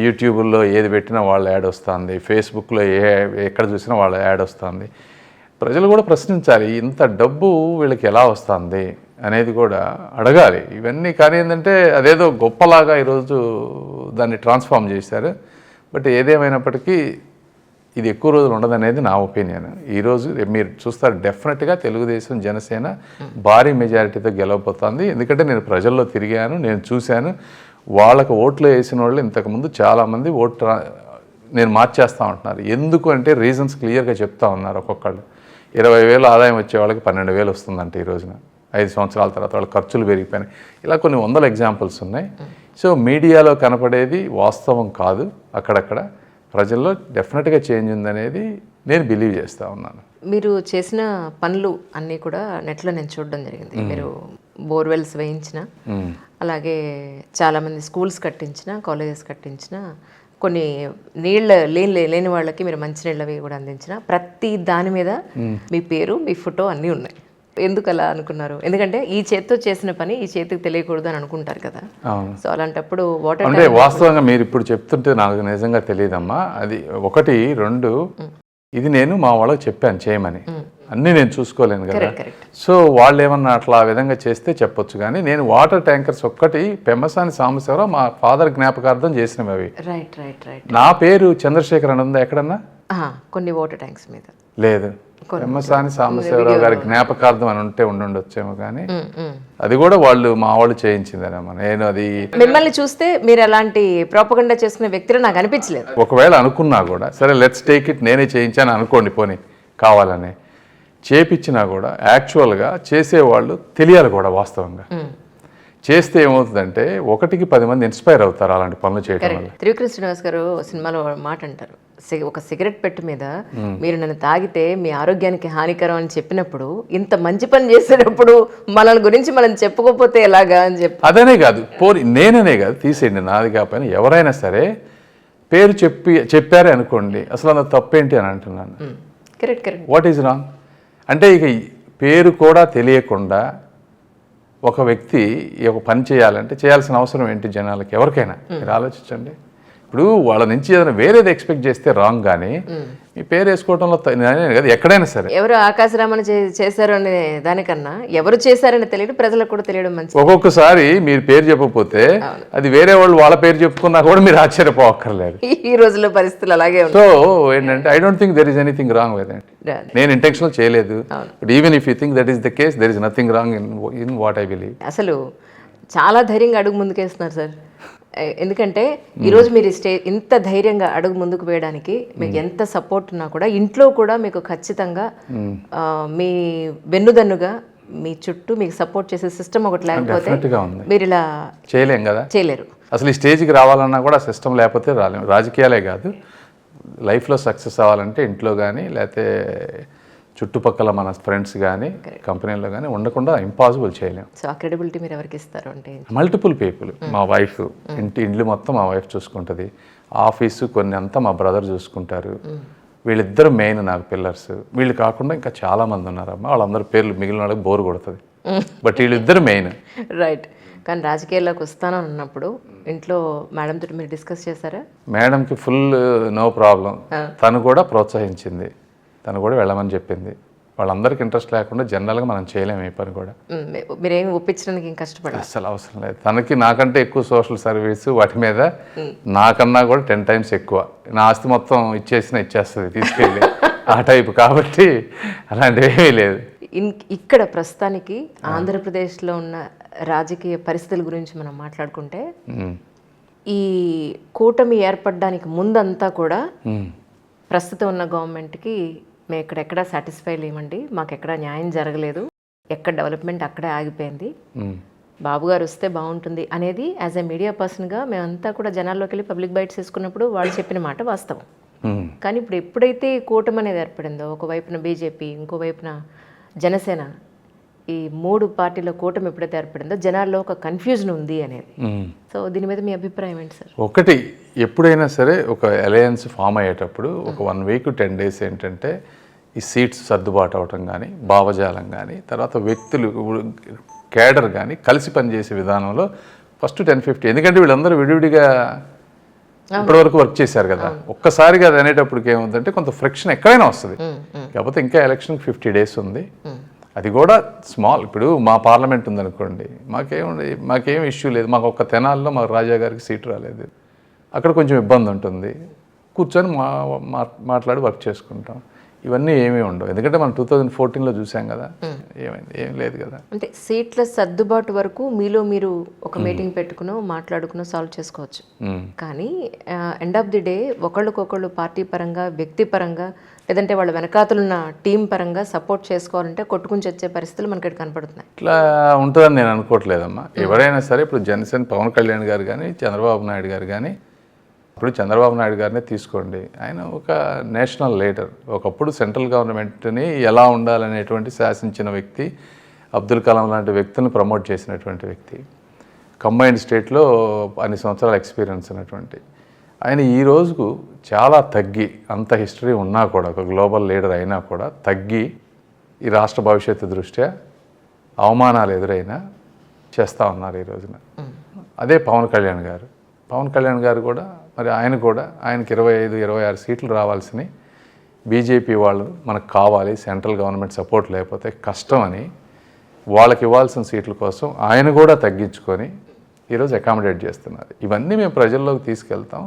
B: యూట్యూబ్లో ఏది పెట్టినా వాళ్ళ యాడ్ వస్తుంది, ఫేస్బుక్లో ఎక్కడ చూసినా వాళ్ళ యాడ్ వస్తుంది. ప్రజలు కూడా ప్రశ్నించాలి, ఇంత డబ్బు వీళ్ళకి ఎలా వస్తుంది అనేది కూడా అడగాలి. ఇవన్నీ కానీ ఏంటంటే అదేదో గొప్పలాగా ఈరోజు దాన్ని ట్రాన్స్ఫార్మ్ చేశారు. బట్ ఏదేమైనప్పటికీ ఇది ఎక్కువ రోజులు ఉండదనేది నా ఒపీనియన్. ఈరోజు మీరు చూస్తారు, డెఫినెట్గా తెలుగుదేశం జనసేన భారీ మెజారిటీతో గెలవబోతోంది. ఎందుకంటే నేను ప్రజల్లో తిరిగాను, నేను చూశాను. వాళ్ళకు ఓట్లు వేసిన వాళ్ళు ఇంతకుముందు చాలామంది నేను మార్చేస్తూ ఉంటున్నారు. ఎందుకు అంటే రీజన్స్ క్లియర్గా చెప్తా ఉన్నారు. ఒక్కొక్కళ్ళు 20,000 ఆదాయం వచ్చే వాళ్ళకి 12,000 వస్తుందంటే ఈ రోజున 5 సంవత్సరాల తర్వాత వాళ్ళ ఖర్చులు పెరిగిపోయినాయి. ఇలా కొన్ని వందల ఎగ్జాంపుల్స్ ఉన్నాయి. సో మీడియాలో కనపడేది వాస్తవం కాదు. అక్కడక్కడ ప్రజల్లో డెఫినెట్గా చేంజ్ ఉందనేది నేను బిలీవ్ చేస్తూ ఉన్నాను.
A: మీరు చేసిన పనులు అన్నీ కూడా నెట్లో నేను చూడడం జరిగింది. మీరు బోర్వెల్స్ వేయించిన, అలాగే చాలామంది స్కూల్స్ కట్టించిన, కాలేజెస్ కట్టించిన, కొన్ని నీళ్ళ లేని వాళ్ళకి మీరు మంచినీళ్ళవి కూడా అందించిన, ప్రతి దాని మీద మీ పేరు, మీ ఫోటో అన్నీ ఉన్నాయి. ఎందుకు అలా అనుకున్నారు? ఎందుకంటే ఈ చేతితో చేసిన పని ఈ చేతికి తెలియకూడదు అని అనుకుంటారు కదా. సో అలాంటప్పుడు వాటర్
B: అంటే వాస్తవంగా మీరు ఇప్పుడు చెప్తుంటే నాకు నిజంగా తెలియదమ్మా. అది 1, 2 ఇది నేను మా వాళ్ళకి చెప్పాను చేయమని. అన్నీ నేను చూసుకోలేను కదా. సో వాళ్ళు ఏమన్నా అట్లా ఆ విధంగా చేస్తే చెప్పొచ్చు. కానీ నేను వాటర్ ట్యాంకర్స్ ఒక్కటి పెమ్మసాని సాంబశివరావు మా ఫాదర్ జ్ఞాపకార్థం చేసినవి అవి. నా పేరు చంద్రశేఖర్ అని ఉందా ఎక్కడన్నా?
A: కొన్ని వాటర్ ట్యాంక్స్ మీద లేదు.
B: పెమ్మసాని సాంబశివరావు గారి జ్ఞాపకార్థం అని ఉండొచ్చేమో, కానీ అది కూడా మా వాళ్ళు చేయించిందనమ్మా. నేను అది
A: మిమ్మల్ని చూస్తే మీరు అలాంటి ప్రోపగండా చేసుకునే వ్యక్తులు నాకు అనిపించలేదు.
B: ఒకవేళ అనుకున్నా కూడా సరే లెట్స్ టేక్ ఇట్, నేనే చేయించాను అనుకోండి, పోనీ కావాలని చేపించినా కూడా యాక్చువల్గా చేసేవాళ్ళు తెలియాలి కూడా. వాస్తవంగా చేస్తే ఏమవుతుందంటే 1కి 10 మంది ఇన్స్పైర్ అవుతారు అలాంటి పనులు చేయడం వల్ల.
A: త్రివిక్రమ్ శ్రీనివాస్ గారు సినిమాలో మాట అంటారు, ఒక సిగరెట్ పెట్టు మీద మీరు నన్ను తాగితే మీ ఆరోగ్యానికి హానికరం అని చెప్పినప్పుడు, ఇంత మంచి పని చేసేటప్పుడు మన గురించి మనం చెప్పుకోకపోతే ఎలాగా అని చెప్పి.
B: అదనే కాదు, నేననే కాదు, తీసేయండి, నాది కాకపోయినా ఎవరైనా సరే పేరు చెప్పారే అనుకోండి, అసలు అంత తప్పేంటి అని అంటున్నాను.
A: కరెక్ట్.
B: వాట్ ఈజ్ రాంగ్ అంటే, ఇక పేరు కూడా తెలియకుండా ఒక వ్యక్తి ఒక పని చేయాలంటే చేయాల్సిన అవసరం ఏంటి జనాలకి, ఎవరికైనా? మీరు ఆలోచించండి. ఇప్పుడు వాళ్ళ నుంచి ఏదైనా వేరేది ఎక్స్పెక్ట్ చేస్తే రాంగ్, కానీ మీ పేరు వేసుకోవడంలో నేనే కదా, ఎక్కడైనా సరే.
A: ఎవరు ఆకాశరామణ చేశారు అనే దానికన్నా ఎవరు చేశారని తెలియదు, ప్రజలకు కూడా తెలియడం మంచిది.
B: ఒక్కొక్కసారి మీరు పేరు చెప్పకపోతే అది వేరే వాళ్ళు వాళ్ళ పేరు చెప్పుకున్నా కూడా మీరు ఆశ్చర్యపోక్కర్లేదు.
A: ఈ రోజుల్లో పరిస్థితులు అలాగే ఉన్నాయి.
B: సో ఏంటంటే I don't think there is anything wrong with it. నేను ఇంటెన్షనల్ చేయలేదు, but even if you think that is the case, there is nothing wrong in what I believe.
A: అసలు చాలా ధైర్యంగా అడుగు ముందుకేస్తున్నారు సార్. ఎందుకంటే ఈరోజు మీరు ఇంత ధైర్యంగా అడుగు ముందుకు వేయడానికి మీకు ఎంత సపోర్ట్ ఉన్నా కూడా ఇంట్లో కూడా మీకు ఖచ్చితంగా మీ వెన్నుదన్నుగా మీ చుట్టూ మీకు సపోర్ట్ చేసే సిస్టమ్ ఒకటి లేకపోతే మీరు ఇలా
B: చేయలేం కదా,
A: చేయలేరు.
B: అసలు ఈ స్టేజ్కి రావాలన్నా కూడా సిస్టమ్ లేకపోతే రాలేము. రాజకీయాలే కాదు, లైఫ్లో సక్సెస్ అవ్వాలంటే ఇంట్లో కానీ లేకపోతే చుట్టుపక్కల మన ఫ్రెండ్స్ కానీ కంపెనీలో కానీ ఉండకుండా ఇంపాసిబుల్ చేయలేము.
A: సో ఆ క్రెడిబిలిటీ మీరు ఎవరికి ఇస్తారు అంటే?
B: Multiple people. మా వైఫ్, ఇల్లు మొత్తం మా వైఫ్ చూసుకుంటుంది, ఆఫీసు కొన్ని అంతా మా బ్రదర్ చూసుకుంటారు. వీళ్ళిద్దరు మెయిన్ నాకు పిల్లర్స్. వీళ్ళు కాకుండా ఇంకా చాలా మంది ఉన్నారమ్మా, వాళ్ళందరూ పేర్లు మిగిలిన వాళ్ళకి బోర్ కొడుతుంది, బట్ వీళ్ళిద్దరు మెయిన్.
A: రైట్. కానీ రాజకీయాల్లోకి వస్తానని అన్నప్పుడు ఇంట్లో మేడం తోటి మీరు డిస్కస్ చేశారా?
B: మేడంకి ఫుల్ నో ప్రాబ్లం. తను కూడా ప్రోత్సహించింది, తను కూడా వెళ్ళమని చెప్పింది. వాళ్ళందరికీ ఇంట్రెస్ట్ లేకుండా జనరల్గా మనం చేయలేము ఈ పని కూడా.
A: మీరేమి ఒప్పించడానికి ఏం కష్టపడాలి?
B: అసలు అవసరం లేదు. తనకి నాకంటే ఎక్కువ సోషల్ సర్వీస్ వాటి మీద నాకన్నా కూడా 10 times ఎక్కువ. నా ఆస్తి మొత్తం ఇచ్చేస్తుంది తీసుకెళ్ళి ఆ టైపు. కాబట్టి అలాంటివి ఏమీ లేదు.
A: ఇక్కడ ప్రస్తుతానికి ఆంధ్రప్రదేశ్లో ఉన్న రాజకీయ పరిస్థితుల గురించి మనం మాట్లాడుకుంటే, ఈ కూటమి ఏర్పడడానికి ముందంతా కూడా ప్రస్తుతం ఉన్న గవర్నమెంట్కి మేము ఎక్కడెక్కడ సాటిస్ఫై లేమండి, మాకు ఎక్కడ న్యాయం జరగలేదు, ఎక్కడ డెవలప్మెంట్ అక్కడే ఆగిపోయింది, బాబు గారు వస్తే బాగుంటుంది అనేది యాజ్ ఎ మీడియా పర్సన్గా మేమంతా కూడా జనాల్లోకి వెళ్ళి పబ్లిక్ బైట్స్ వేసుకున్నప్పుడు వాళ్ళు చెప్పిన మాట వాస్తవం. కానీ ఇప్పుడు ఎప్పుడైతే కూటమి అనేది ఏర్పడిందో, ఒకవైపున బీజేపీ, ఇంకోవైపున జనసేన, ఈ 3 పార్టీల కూటమి ఎప్పుడైతే ఏర్పడిందో జనాల్లో ఒక కన్ఫ్యూజన్ ఉంది అనేది. సో దీని మీద మీ అభిప్రాయం ఏంటి సార్?
B: ఒకటి, ఎప్పుడైనా సరే ఒక అలయన్స్ ఫామ్ అయ్యేటప్పుడు ఒక 1 week 10 days ఏంటంటే ఈ సీట్స్ సర్దుబాటు అవటం కానీ, భావజాలం కానీ, తర్వాత వ్యక్తులు కేడర్ కానీ కలిసి పనిచేసే విధానంలో ఫస్ట్ 10-15, ఎందుకంటే వీళ్ళందరూ విడివిడిగా ఇప్పటివరకు వర్క్ చేశారు కదా, ఒక్కసారిగా అది అనేటప్పటికి ఏముందంటే కొంత ఫ్రిక్షన్ ఎక్కడైనా వస్తుంది. కాకపోతే ఇంకా ఎలక్షన్కి 50 days ఉంది, అది కూడా స్మాల్. ఇప్పుడు మా పార్లమెంట్ ఉందనుకోండి, మాకేం ఇష్యూ లేదు. మాకు ఒక్క తెనాల్లో మాకు రాజా గారికి సీటు రాలేదు, అక్కడ కొంచెం ఇబ్బంది ఉంటుంది, కూర్చొని మాట్లాడి వర్క్ చేసుకుంటాం. ఇవన్నీ ఏమీ ఉండవు, ఎందుకంటే మనం 2014లో చూసాం కదా, ఏమైంది, ఏం లేదు కదా.
A: అంటే సీట్ల సర్దుబాటు వరకు మీలో మీరు ఒక మీటింగ్ పెట్టుకునో మాట్లాడుకునో సాల్వ్ చేసుకోవచ్చు. కానీ ఎండ్ ఆఫ్ ది డే ఒకళ్ళకొకళ్ళు పార్టీ పరంగా, వ్యక్తి పరంగా, లేదంటే వాళ్ళ వెనకాతలున్న టీం పరంగా సపోర్ట్ చేసుకోవాలంటే కొట్టుకుని వచ్చే పరిస్థితులు మనకి ఇక్కడ కనపడుతున్నాయి.
B: ఇట్లా ఉంటుందని నేను అనుకోవట్లేదమ్మా. ఎవరైనా సరే, ఇప్పుడు జనసేన పవన్ కళ్యాణ్ గారు కానీ, చంద్రబాబు నాయుడు గారు కానీ, ఇప్పుడు చంద్రబాబు నాయుడు గారినే తీసుకోండి, ఆయన ఒక నేషనల్ లీడర్. ఒకప్పుడు సెంట్రల్ గవర్నమెంట్ని ఎలా ఉండాలనేటువంటి శాసించిన వ్యక్తి, అబ్దుల్ కలాం లాంటి వ్యక్తులను ప్రమోట్ చేసినటువంటి వ్యక్తి, కంబైన్డ్ స్టేట్లో అన్ని సంవత్సరాల ఎక్స్పీరియన్స్ ఉన్నటువంటి ఆయన ఈ రోజుకు చాలా తగ్గి, అంత హిస్టరీ ఉన్నా కూడా, ఒక గ్లోబల్ లీడర్ అయినా కూడా తగ్గి, ఈ రాష్ట్ర భవిష్యత్తు దృష్ట్యా అవమానాలు ఎదురైనా చేస్తూ ఉన్నారు ఈ రోజున. అదే పవన్ కళ్యాణ్ గారు కూడా మరి ఆయనకి 25-26 సీట్లు రావాల్సినవి బీజేపీ వాళ్ళు మనకు కావాలి, సెంట్రల్ గవర్నమెంట్ సపోర్ట్ లేకపోతే కష్టం అని వాళ్ళకి ఇవ్వాల్సిన సీట్ల కోసం ఆయన కూడా తగ్గించుకొని ఈరోజు అకామిడేట్ చేస్తున్నారు. ఇవన్నీ మేము ప్రజల్లోకి తీసుకెళ్తాం.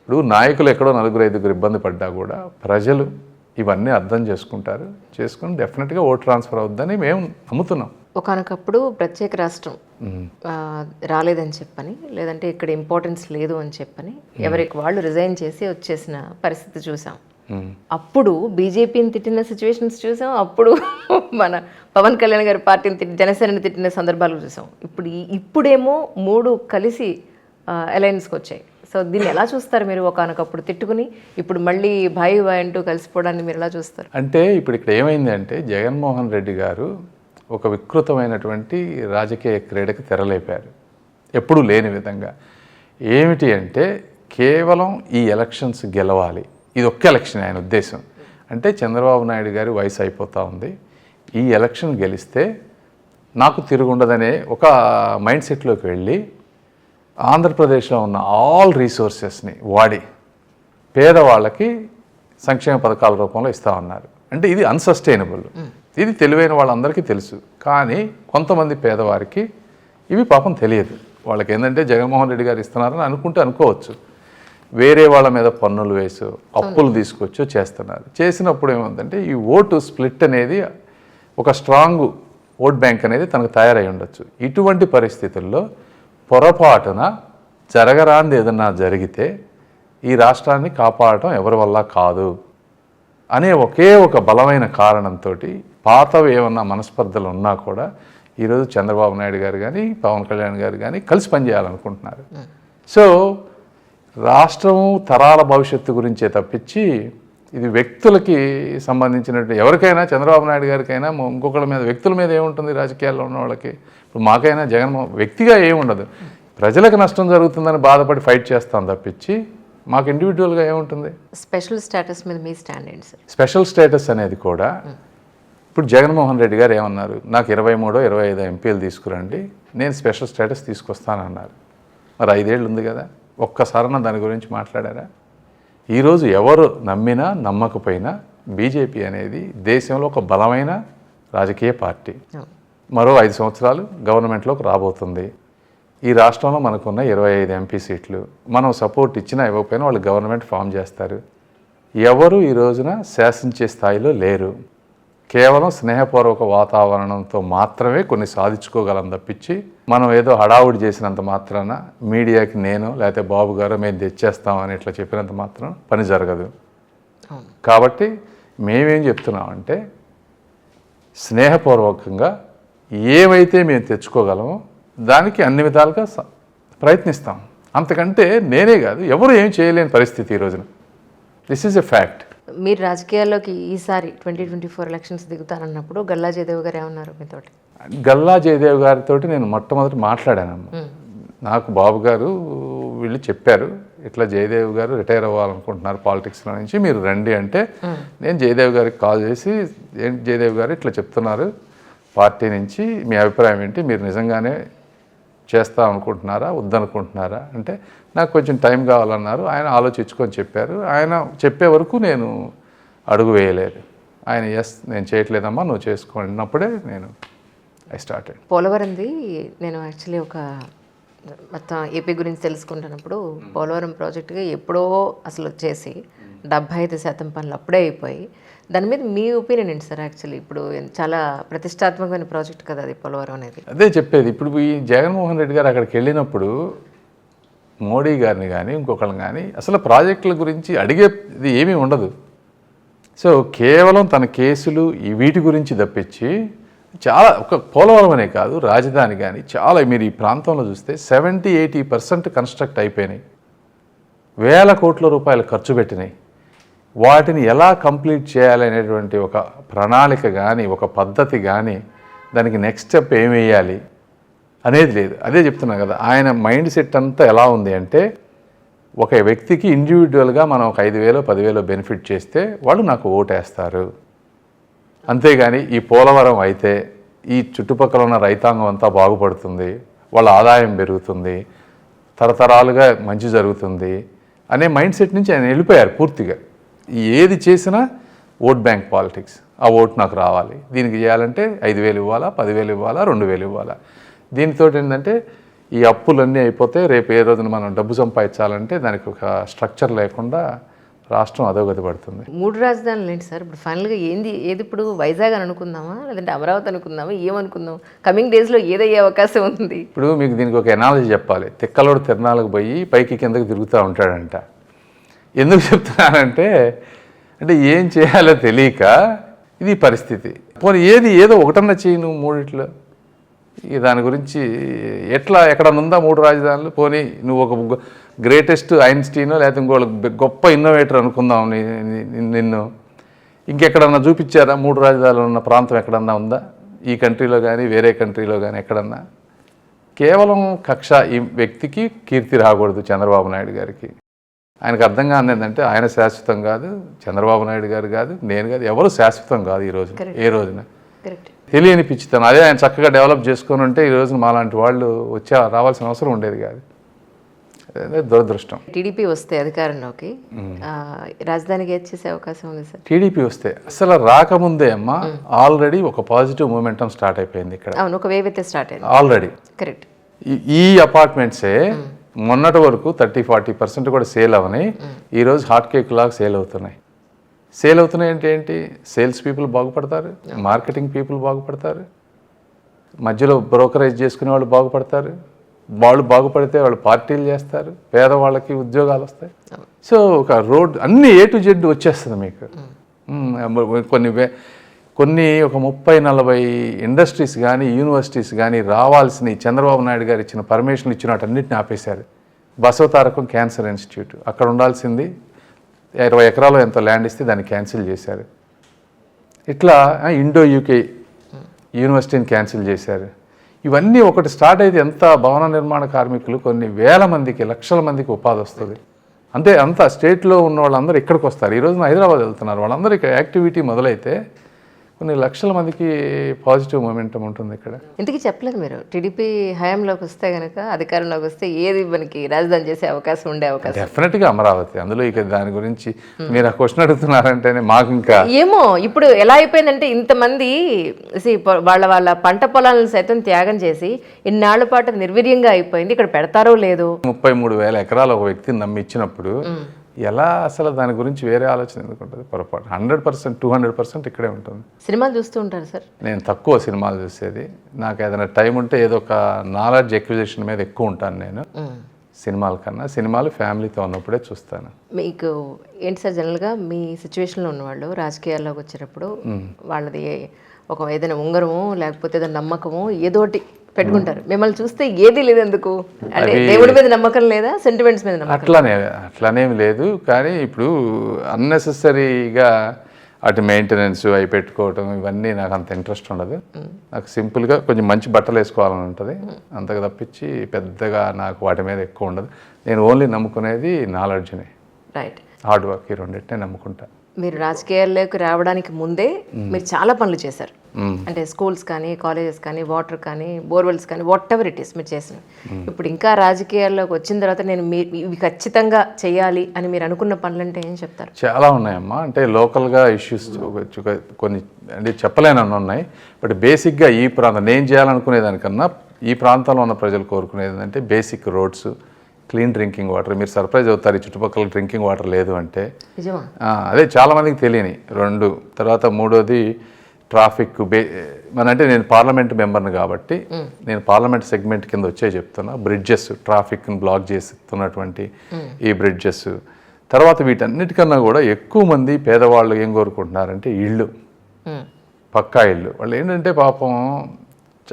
B: ఇప్పుడు నాయకులు ఎక్కడో 4-5 ఇబ్బంది పడ్డా కూడా ప్రజలు ఇవన్నీ అర్థం చేసుకుని డెఫినెట్గా ఓట్ ట్రాన్స్ఫర్ అవుద్దని మేము నమ్ముతున్నాం.
A: ఒకనొకప్పుడు ప్రత్యేక రాష్ట్రం రాలేదని చెప్పని, లేదంటే ఇక్కడ ఇంపార్టెన్స్ లేదు అని చెప్పని ఎవరికి వాళ్ళు రిజైన్ చేసి వచ్చేసిన పరిస్థితి చూసాం. అప్పుడు బీజేపీని తిట్టిన సిచ్యువేషన్స్ చూసాం, అప్పుడు మన పవన్ కళ్యాణ్ గారి పార్టీని జనసేనని తిట్టిన సందర్భాలు చూసాం. ఇప్పుడేమో 3 కలిసి అలయన్స్కి వచ్చాయి. సో దీన్ని ఎలా చూస్తారు మీరు? ఒకనొకప్పుడు తిట్టుకుని ఇప్పుడు మళ్ళీ భాయి అంటూ కలిసిపోవడాన్ని మీరు ఎలా చూస్తారు?
B: అంటే ఇప్పుడు ఇక్కడ ఏమైంది అంటే, జగన్మోహన్ రెడ్డి గారు ఒక వికృతమైనటువంటి రాజకీయ క్రీడకి తెరలేపారు, ఎప్పుడూ లేని విధంగా. ఏమిటి అంటే, కేవలం ఈ ఎలక్షన్స్ గెలవాలి, ఇది ఒక్క ఎలక్షన్ ఆయన ఉద్దేశం. అంటే చంద్రబాబు నాయుడు గారి వయసు అయిపోతూ ఉంది, ఈ ఎలక్షన్ గెలిస్తే నాకు తిరుగుండదనే ఒక మైండ్ సెట్లోకి వెళ్ళి ఆంధ్రప్రదేశ్లో ఉన్న ఆల్ రీసోర్సెస్ని వాడి పేదవాళ్ళకి సంక్షేమ పథకాల రూపంలో ఇస్తామన్నారు. అంటే ఇది అన్సస్టైనబుల్. ఇది తెలివైన వాళ్ళందరికీ తెలుసు. కానీ కొంతమంది పేదవారికి ఇవి పాపం తెలియదు. వాళ్ళకి ఏంటంటే జగన్మోహన్ రెడ్డి గారు ఇస్తున్నారని అనుకోవచ్చు. వేరే వాళ్ళ మీద పన్నులు వేసో అప్పులు తీసుకొచ్చో చేస్తున్నారు. చేసినప్పుడు ఏముందంటే ఈ ఓటు స్ప్లిట్ అనేది ఒక స్ట్రాంగ్ ఓట్ బ్యాంక్ అనేది తనకు తయారై ఉండొచ్చు. ఇటువంటి పరిస్థితుల్లో పొరపాటున జరగరాంది ఏదన్నా జరిగితే ఈ రాష్ట్రాన్ని కాపాడటం ఎవరి వల్ల కాదు అనే ఒకే ఒక బలమైన కారణంతో పాతవి ఏమన్నా మనస్పర్ధలు ఉన్నా కూడా ఈరోజు చంద్రబాబు నాయుడు గారు కానీ పవన్ కళ్యాణ్ గారు కానీ కలిసి పనిచేయాలనుకుంటున్నారు. సో రాష్ట్రం తరాల భవిష్యత్తు గురించే తప్పించి ఇది వ్యక్తులకి సంబంధించినట్టు ఎవరికైనా చంద్రబాబు నాయుడు గారికైనా ఇంకొకళ్ళ మీద వ్యక్తుల మీద ఏముంటుంది రాజకీయాల్లో ఉన్న వాళ్ళకి. ఇప్పుడు మాకైనా వ్యక్తిగా ఏముండదు. ప్రజలకు నష్టం జరుగుతుందని బాధపడి ఫైట్ చేస్తాం తప్పించి మాకు ఇండివిజువల్గా ఏముంటుంది.
A: స్పెషల్ స్టేటస్ మీద మీ స్టాండ్ ఏంటి సార్?
B: స్పెషల్ స్టేటస్ అనేది కూడా ఇప్పుడు జగన్మోహన్ రెడ్డి గారు ఏమన్నారు, నాకు 23-25 ఎంపీలు తీసుకురండి, నేను స్పెషల్ స్టేటస్ తీసుకొస్తానన్నారు. మరి 5 ఏళ్ళు ఉంది కదా, ఒక్కసారన్నా దాని గురించి మాట్లాడారా? ఈరోజు ఎవరు నమ్మినా నమ్మకపోయినా బీజేపీ అనేది దేశంలో ఒక బలమైన రాజకీయ పార్టీ. మరో 5 సంవత్సరాలు గవర్నమెంట్లోకి రాబోతుంది. ఈ రాష్ట్రంలో మనకున్న 25 ఎంపీ సీట్లు మనం సపోర్ట్ ఇచ్చినా ఇవ్వకపోయినా వాళ్ళు గవర్నమెంట్ ఫామ్ చేస్తారు. ఎవరు ఈ రోజున శాసించే స్థాయిలో లేరు. కేవలం స్నేహపూర్వక వాతావరణంతో మాత్రమే కొన్ని సాధించుకోగలం తప్పించి మనం ఏదో హడావుడి చేసినంత మాత్రాన మీడియాకి నేను లేకపోతే బాబు గారు మేము తెచ్చేస్తామని ఇట్లా చెప్పినంత మాత్రం పని జరగదు. కాబట్టి మేమేం చెప్తున్నామంటే స్నేహపూర్వకంగా ఏమైతే మేము తెచ్చుకోగలమో దానికి అన్ని విధాలుగా ప్రయత్నిస్తాం. అంతకంటే నేనే కాదు ఎవరు ఏం చేయలేని పరిస్థితి ఈ రోజున. This is a fact.
A: మీరు రాజకీయాల్లోకి ఈసారి 2024 ఎలక్షన్స్ దిగుతారన్నప్పుడు గల్లా జయదేవ్ గారు ఏమన్నారు మీతోటి?
B: గల్లా జయదేవ్ గారితో నేను మొట్టమొదటి మాట్లాడానమ్మ. నాకు బాబు గారు వీళ్ళు చెప్పారు, ఇట్లా జయదేవ్ గారు రిటైర్ అవ్వాలనుకుంటున్నారు పాలిటిక్స్లో నుంచి, మీరు రండి అంటే నేను జయదేవ్ గారికి కాల్ చేసి ఏంటి జయదేవ్ గారు ఇట్లా చెప్తున్నారు పార్టీ నుంచి, మీ అభిప్రాయం ఏంటి, మీరు నిజంగానే చేస్తాం అనుకుంటున్నారా వద్దనుకుంటున్నారా అంటే నాకు కొంచెం టైం కావాలన్నారు. ఆయన ఆలోచించుకొని చెప్పారు. ఆయన చెప్పే వరకు నేను అడుగు వేయలేదు. ఆయన ఎస్ నేను చేయట్లేదమ్మా నువ్వు చేసుకున్నప్పుడే నేను ఐ స్టార్టెడ్.
A: పోలవరంది నేను యాక్చువల్లీ ఒక మొత్తం ఏపీ గురించి తెలుసుకుంటున్నప్పుడు పోలవరం ప్రాజెక్టుగా ఎప్పుడో అసలు వచ్చేసి 75% పనులు అప్పుడే అయిపోయి, దాని మీద మీ ఒపీనియన్ ఏంటి సార్? యాక్చువల్లీ ఇప్పుడు చాలా ప్రతిష్టాత్మకమైన ప్రాజెక్ట్ కదా అది పోలవరం అనేది.
B: అదే చెప్పేది. ఇప్పుడు ఈ జగన్మోహన్ రెడ్డి గారు అక్కడికి వెళ్ళినప్పుడు మోడీ గారిని కానీ ఇంకొకళ్ళని కానీ అసలు ప్రాజెక్టుల గురించి అడిగేది ఏమీ ఉండదు. సో కేవలం తన కేసులు వీటి గురించి తప్పించి చాలా ఒక పోలవరం అనే కాదు రాజధాని కానీ చాలా మీరు ఈ ప్రాంతంలో చూస్తే 70-80% కన్స్ట్రక్ట్ అయిపోయినాయి. వేల కోట్ల రూపాయలు ఖర్చు పెట్టినాయి. వాటిని ఎలా కంప్లీట్ చేయాలనేటువంటి ఒక ప్రణాళిక కానీ ఒక పద్ధతి కానీ దానికి నెక్స్ట్ స్టెప్ ఏం వేయాలి అనేది లేదు. అదే చెప్తున్నా కదా, ఆయన మైండ్ సెట్ అంతా ఎలా ఉంది అంటే ఒక వ్యక్తికి ఇండివిజువల్గా మనం ఒక 5,000-10,000 బెనిఫిట్ చేస్తే వాళ్ళు నాకు ఓటేస్తారు. అంతేగాని ఈ పోలవరం అయితే ఈ చుట్టుపక్కల ఉన్న రైతాంగం అంతా బాగుపడుతుంది, వాళ్ళ ఆదాయం పెరుగుతుంది, తరతరాలుగా మంచి జరుగుతుంది అనే మైండ్ సెట్ నుంచి ఆయన వెళ్ళిపోయారు పూర్తిగా. ఏది చేసినా ఓట్ బ్యాంక్ పాలిటిక్స్, ఆ ఓటు నాకు రావాలి, దీనికి చేయాలంటే 5,000 ఇవ్వాలా, 10,000 ఇవ్వాలా, 2,000 ఇవ్వాలా. దీనితో ఏంటంటే ఈ అప్పులన్నీ అయిపోతే రేపు ఏ రోజున మనం డబ్బు సంపాదించాలంటే దానికి ఒక స్ట్రక్చర్ లేకుండా రాష్ట్రం అధోగతి పడుతుంది.
A: 3 రాజధానులు ఏంటి సార్? ఇప్పుడు ఫైనల్గా ఏది ఇప్పుడు వైజాగ్ అని అనుకుందామా లేదంటే అమరావతి అనుకుందామా, ఏమనుకుందాం? కమింగ్ డేస్లో ఏదయ్యే అవకాశం ఉంది?
B: ఇప్పుడు మీకు దీనికి ఒక ఎనాలజీ చెప్పాలి. తిక్కలోడు తిరణాలకు పోయి పైకి కిందకి తిరుగుతూ ఉంటాడంట. ఎందుకు చెప్తున్నానంటే అంటే ఏం చేయాలో తెలియక ఇది పరిస్థితి. పోనీ ఏదో ఒకటన్నా చేయి నువ్వు మూడిట్లో. దాని గురించి ఎక్కడన్నా ఉందా 3 రాజధానులు? పోనీ నువ్వు ఒక గ్రేటెస్ట్ ఐన్స్టీనో లేకపోతే ఇంకో గొప్ప ఇన్నోవేటర్ అనుకుందాం నిన్ను. ఇంకెక్కడన్నా చూపించారా 3 రాజధానులు ఉన్న ప్రాంతం ఎక్కడన్నా ఉందా? ఈ కంట్రీలో కానీ వేరే కంట్రీలో కానీ ఎక్కడన్నా? కేవలం కక్ష. ఈ వ్యక్తికి కీర్తి రాకూడదు చంద్రబాబు నాయుడు గారికి. ఆయనకు అర్థం కాదు ఏంటంటే ఆయన శాశ్వతం కాదు, చంద్రబాబు నాయుడు గారు కాదు, నేను కాదు, ఎవరు శాశ్వతం కాదు ఈ రోజు ఏ రోజున. తెలియని పిచ్చితనం. అదే ఆయన చక్కగా డెవలప్ చేసుకొని ఉంటే ఈ రోజున మాలాంటి వాళ్ళు రావాల్సిన అవసరం ఉండేది కాదు. అదే దురదృష్టం.
A: టీడీపీ వస్తే అధికారంలోకి రాజధానికి ఏది చేసే అవకాశం ఉంది సార్?
B: టీడీపీ వస్తే అసలు రాకముందే అమ్మ ఆల్రెడీ ఒక పాజిటివ్ మూమెంటం స్టార్ట్ అయిపోయింది ఇక్కడ.
A: అవును, ఒక వేవ్ అయితే స్టార్ట్ అయింది
B: ఆల్రెడీ.
A: కరెక్ట్.
B: ఈ అపార్ట్మెంట్సే మొన్నటి వరకు 30-40% కూడా సేల్ అవని ఈరోజు హాట్ కేక్ లాగా సేల్ అవుతున్నాయి. సేల్ అవుతున్నాయి అంటే ఏంటి? సేల్స్ పీపుల్ బాగుపడతారు, మార్కెటింగ్ పీపుల్ బాగుపడతారు, మధ్యలో బ్రోకరేజ్ చేసుకునే వాళ్ళు బాగుపడతారు, వాళ్ళు బాగుపడితే వాళ్ళు పార్టీలు చేస్తారు, పేదవాళ్ళకి ఉద్యోగాలు వస్తాయి. సో ఒక రోడ్ అన్ని A to Z వచ్చేస్తుంది మీకు. కొన్ని ఒక 30-40 ఇండస్ట్రీస్ కానీ యూనివర్సిటీస్ కానీ రావాల్సిన చంద్రబాబు నాయుడు గారు ఇచ్చిన పర్మిషన్లు ఇచ్చినట్టన్నిటిని ఆపేశారు. బసవతారకం క్యాన్సర్ ఇన్స్టిట్యూట్ అక్కడ ఉండాల్సింది 20 ఎకరాలు ఎంతో ల్యాండ్ ఇస్తే దాన్ని క్యాన్సిల్ చేశారు. ఇట్లా ఇండో యూకే యూనివర్సిటీని క్యాన్సిల్ చేశారు. ఇవన్నీ ఒకటి స్టార్ట్ అయితే ఎంత భవన నిర్మాణ కార్మికులు కొన్ని వేల మందికి, లక్షల మందికి ఉపాధి వస్తుంది. అంతా స్టేట్లో ఉన్న వాళ్ళందరూ ఇక్కడికి వస్తారు. ఈరోజు హైదరాబాద్ వెళ్తున్నారు వాళ్ళందరూ. ఇక్కడ యాక్టివిటీ మొదలైతే కొన్ని లక్షల మందికి పాజిటివ్ మొమెంటం ఉంటుంది ఇక్కడ.
A: ఇంతకీ చెప్పలేదు మీరు, టీడీపీ హయాంలోకి వస్తే కనుక, అధికారంలోకి వస్తే ఏది మనకి రాజధాని చేసే అవకాశం ఉండే అవకాశం?
B: డెఫినెట్గా అమరావతి. అందులో ఇక దాని గురించి మీరు ఆ క్వశ్చన్ అడుగుతున్నారంటేనే మాకు ఇంకా
A: ఏమో ఇప్పుడు ఎలా అయిపోయిందంటే ఇంతమంది వాళ్ళ పంట పొలాలను సైతం త్యాగం చేసి ఇన్నాళ్ల పాటు నిర్వీర్యంగా అయిపోయింది. ఇక్కడ పెడతారో లేదో
B: 33,000 ఎకరాలు ఒక వ్యక్తిని నమ్మి ఇచ్చినప్పుడు ఎలా అసలు దాని గురించి వేరే ఆలోచన ఎందుకు ఉంటుంది? పొరపాటు 100%, 200% ఇక్కడే ఉంటుంది.
A: సినిమాలు చూస్తూ ఉంటారు సార్?
B: నేను తక్కువ సినిమాలు చూసేది. నాకు ఏదైనా టైం ఉంటే ఏదో ఒక నాలెడ్జ్ ఎక్విజిషన్ మీద ఎక్కువ ఉంటాను నేను సినిమాల కన్నా. సినిమాలు ఫ్యామిలీతో ఉన్నప్పుడే చూస్తాను.
A: మీకు ఏంటి సార్ జనరల్గా మీ సిచ్యువేషన్లో ఉన్నవాళ్ళు రాజకీయాల్లోకి వచ్చేటప్పుడు వాళ్ళది ఒక ఏదైనా ఉంగరము లేకపోతే ఏదైనా నమ్మకము ఏదోటి పెట్టుకుంటారు. మిమ్మల్ని చూస్తే ఏది లేదు ఎందుకు? అంటే దేవుడి మీద నమ్మకం లేదా, సెంటిమెంట్స్ మీద నమ్మకం?
B: అట్లానేమి లేదు. కానీ ఇప్పుడు అన్నెసెసరీగా అటు మెయింటెనెన్స్ అవి పెట్టుకోవటం ఇవన్నీ నాకు అంత ఇంట్రెస్ట్ ఉండదు. నాకు సింపుల్గా కొంచెం మంచి బట్టలు వేసుకోవాలని ఉంటుంది. అంతకు తప్పించి పెద్దగా నాకు వాటి మీద ఎక్కువ ఉండదు. నేను ఓన్లీ నమ్ముకునేది నాలెడ్జ్ని,
A: రైట్,
B: హార్డ్ వర్క్, ఈ రెండింటినే నమ్ముకుంటా.
A: మీరు రాజకీయాల్లోకి రావడానికి ముందే మీరు చాలా పనులు చేశారు. అంటే స్కూల్స్ కానీ, కాలేజెస్ కానీ, వాటర్ కానీ, బోర్వెల్స్ కానీ, వాట్ ఎవర్ ఇట్ ఈస్ మీరు చేసిన. ఇప్పుడు ఇంకా రాజకీయాల్లోకి వచ్చిన తర్వాత నేను ఇవి ఖచ్చితంగా చేయాలి అని మీరు అనుకున్న పనులు అంటే ఏం చెప్తారు?
B: చాలా ఉన్నాయమ్మా. అంటే లోకల్గా ఇష్యూస్ కొన్ని అంటే చెప్పలేనని ఉన్నాయి. బట్ బేసిక్గా ఈ ప్రాంతం నేను చేయాలనుకునేదానికన్నా ఈ ప్రాంతంలో ఉన్న ప్రజలు కోరుకునేది ఏంటంటే basic roads, clean drinking water. మీరు సర్ప్రైజ్ అవుతారు ఈ చుట్టుపక్కల డ్రింకింగ్ వాటర్ లేదు అంటే. అదే చాలామందికి తెలియని 2. తర్వాత 3వది ట్రాఫిక్. అంటే నేను పార్లమెంట్ మెంబర్ని కాబట్టి నేను పార్లమెంట్ సెగ్మెంట్ కింద వచ్చే చెప్తున్నా. బ్రిడ్జెస్, ట్రాఫిక్ని బ్లాక్ చేస్తున్నటువంటి ఈ బ్రిడ్జెస్. తర్వాత వీటన్నిటికన్నా కూడా ఎక్కువ మంది పేదవాళ్ళు ఏం కోరుకుంటున్నారంటే ఇళ్ళు, పక్కా ఇళ్ళు. వాళ్ళు ఏంటంటే పాపం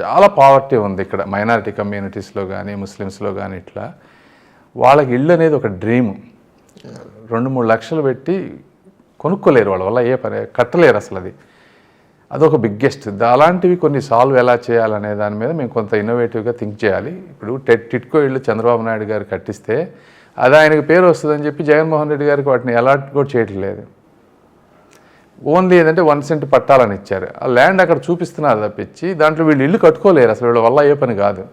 B: చాలా పావర్టీ ఉంది ఇక్కడ మైనారిటీ కమ్యూనిటీస్లో కానీ, ముస్లిమ్స్లో కానీ. ఇట్లా వాళ్ళకి ఇల్లు అనేది ఒక డ్రీము. 2-3 లక్షలు పెట్టి కొనుక్కోలేరు, వాళ్ళ వల్ల ఏ పని కట్టలేరు అసలు. అదొక బిగ్గెస్ట్. అలాంటివి కొన్ని సాల్వ్ ఎలా చేయాలనే దాని మీద మేము కొంత ఇన్నోవేటివ్గా థింక్ చేయాలి. ఇప్పుడు టిట్కో ఇళ్ళు చంద్రబాబు నాయుడు గారు కట్టిస్తే అది ఆయనకు పేరు వస్తుందని చెప్పి జగన్మోహన్ రెడ్డి గారికి వాటిని అలాట్ కూడా చేయట్లేదు. ఓన్లీ ఏంటంటే 1 సెంట్ పట్టాలని ఇచ్చారు. ఆ ల్యాండ్ అక్కడ చూపిస్తున్నారు తప్పించి దాంట్లో వీళ్ళు ఇల్లు కట్టుకోలేరు అసలు. వీళ్ళ వల్ల ఏ పని కాదు.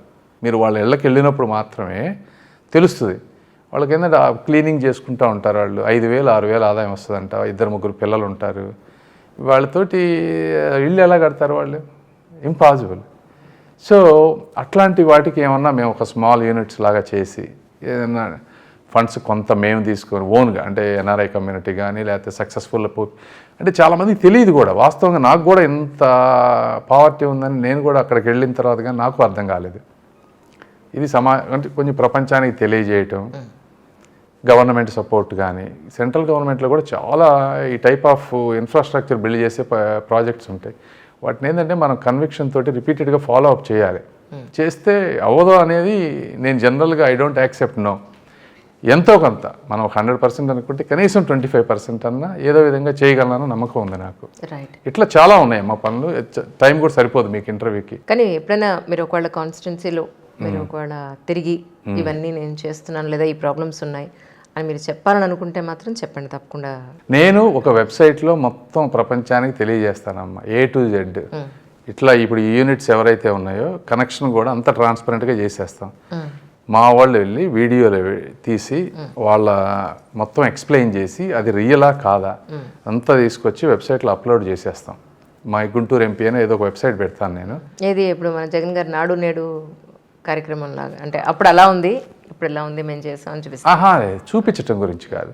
B: మీరు వాళ్ళ ఇళ్ళకి వెళ్ళినప్పుడు మాత్రమే తెలుస్తుంది. వాళ్ళకి ఏంటంటే క్లీనింగ్ చేసుకుంటూ ఉంటారు. వాళ్ళు 5,000-6,000 ఆదాయం వస్తుందంట. 2-3 పిల్లలు ఉంటారు. వాళ్ళతోటి ఇల్లు ఎలా కడతారు వాళ్ళు? ఇంపాసిబుల్. సో అట్లాంటి వాటికి ఏమన్నా మేము ఒక స్మాల్ యూనిట్స్ లాగా చేసి ఏదన్నా ఫండ్స్ కొంత మేము తీసుకొని ఓన్గా, అంటే ఎన్ఆర్ఐ కమ్యూనిటీ కానీ లేకపోతే సక్సెస్ఫుల్ అంటే చాలామందికి తెలియదు కూడా. వాస్తవంగా నాకు కూడా ఇంత పావర్టీ ఉందని నేను కూడా అక్కడికి వెళ్ళిన తర్వాత కానీ నాకు అర్థం కాలేదు. ఇది అంటే కొంచెం ప్రపంచానికి తెలియజేయటం, గవర్నమెంట్ సపోర్ట్ కానీ, సెంట్రల్ గవర్నమెంట్లో కూడా చాలా ఈ టైప్ ఆఫ్ ఇన్ఫ్రాస్ట్రక్చర్ బిల్డ్ చేసే ప్రాజెక్ట్స్ ఉంటాయి. వాటిని ఏంటంటే మనం కన్విక్షన్ తోటి రిపీటెడ్గా ఫాలో అప్ చేయాలి. చేస్తే అవ్వదు అనేది నేను జనరల్గా ఐ డోంట్ యాక్సెప్ట్ నో. ఎంతో కొంత మనం 100% అనుకుంటే కనీసం 25% అన్నా ఏదో విధంగా చేయగలనని నమ్మకం ఉంది నాకు. ఇట్లా చాలా ఉన్నాయి మా పనులు. టైం కూడా సరిపోదు మీకు ఇంటర్వ్యూకి.
A: కానీ ఎప్పుడైనా మీరు ఒకవేళ కాన్స్టిట్యున్సీలో మీరు ఒకవేళ తిరిగి ఇవన్నీ నేను చేస్తున్నాను లేదా ఈ ప్రాబ్లమ్స్ ఉన్నాయి అని మీరు చెప్పాలని అనుకుంటే మాత్రం చెప్పండి తప్పకుండా.
B: నేను ఒక వెబ్సైట్లో మొత్తం ప్రపంచానికి తెలియజేస్తానమ్మా A to Z. ఇట్లా ఇప్పుడు ఈ యూనిట్స్ ఎవరైతే ఉన్నాయో కనెక్షన్ కూడా అంత ట్రాన్స్పరెంట్గా చేసేస్తాం. మా వాళ్ళు వెళ్ళి వీడియోలు తీసి వాళ్ళ మొత్తం ఎక్స్ప్లెయిన్ చేసి అది రియలా కాదా అంతా తీసుకొచ్చి వెబ్సైట్లో అప్లోడ్ చేసేస్తాం. మా గుంటూరు ఎంపీ అని ఏదో ఒక వెబ్సైట్ పెడతాను నేను.
A: ఏది ఇప్పుడు మన జగన్ గారి నాడు నేడు కార్యక్రమం లాగా, అంటే అప్పుడు అలా ఉంది ఇప్పుడు ఎలా ఉంది మేము చేస్తాం అని చూపిస్తాం.
B: చూపించటం గురించి కాదు,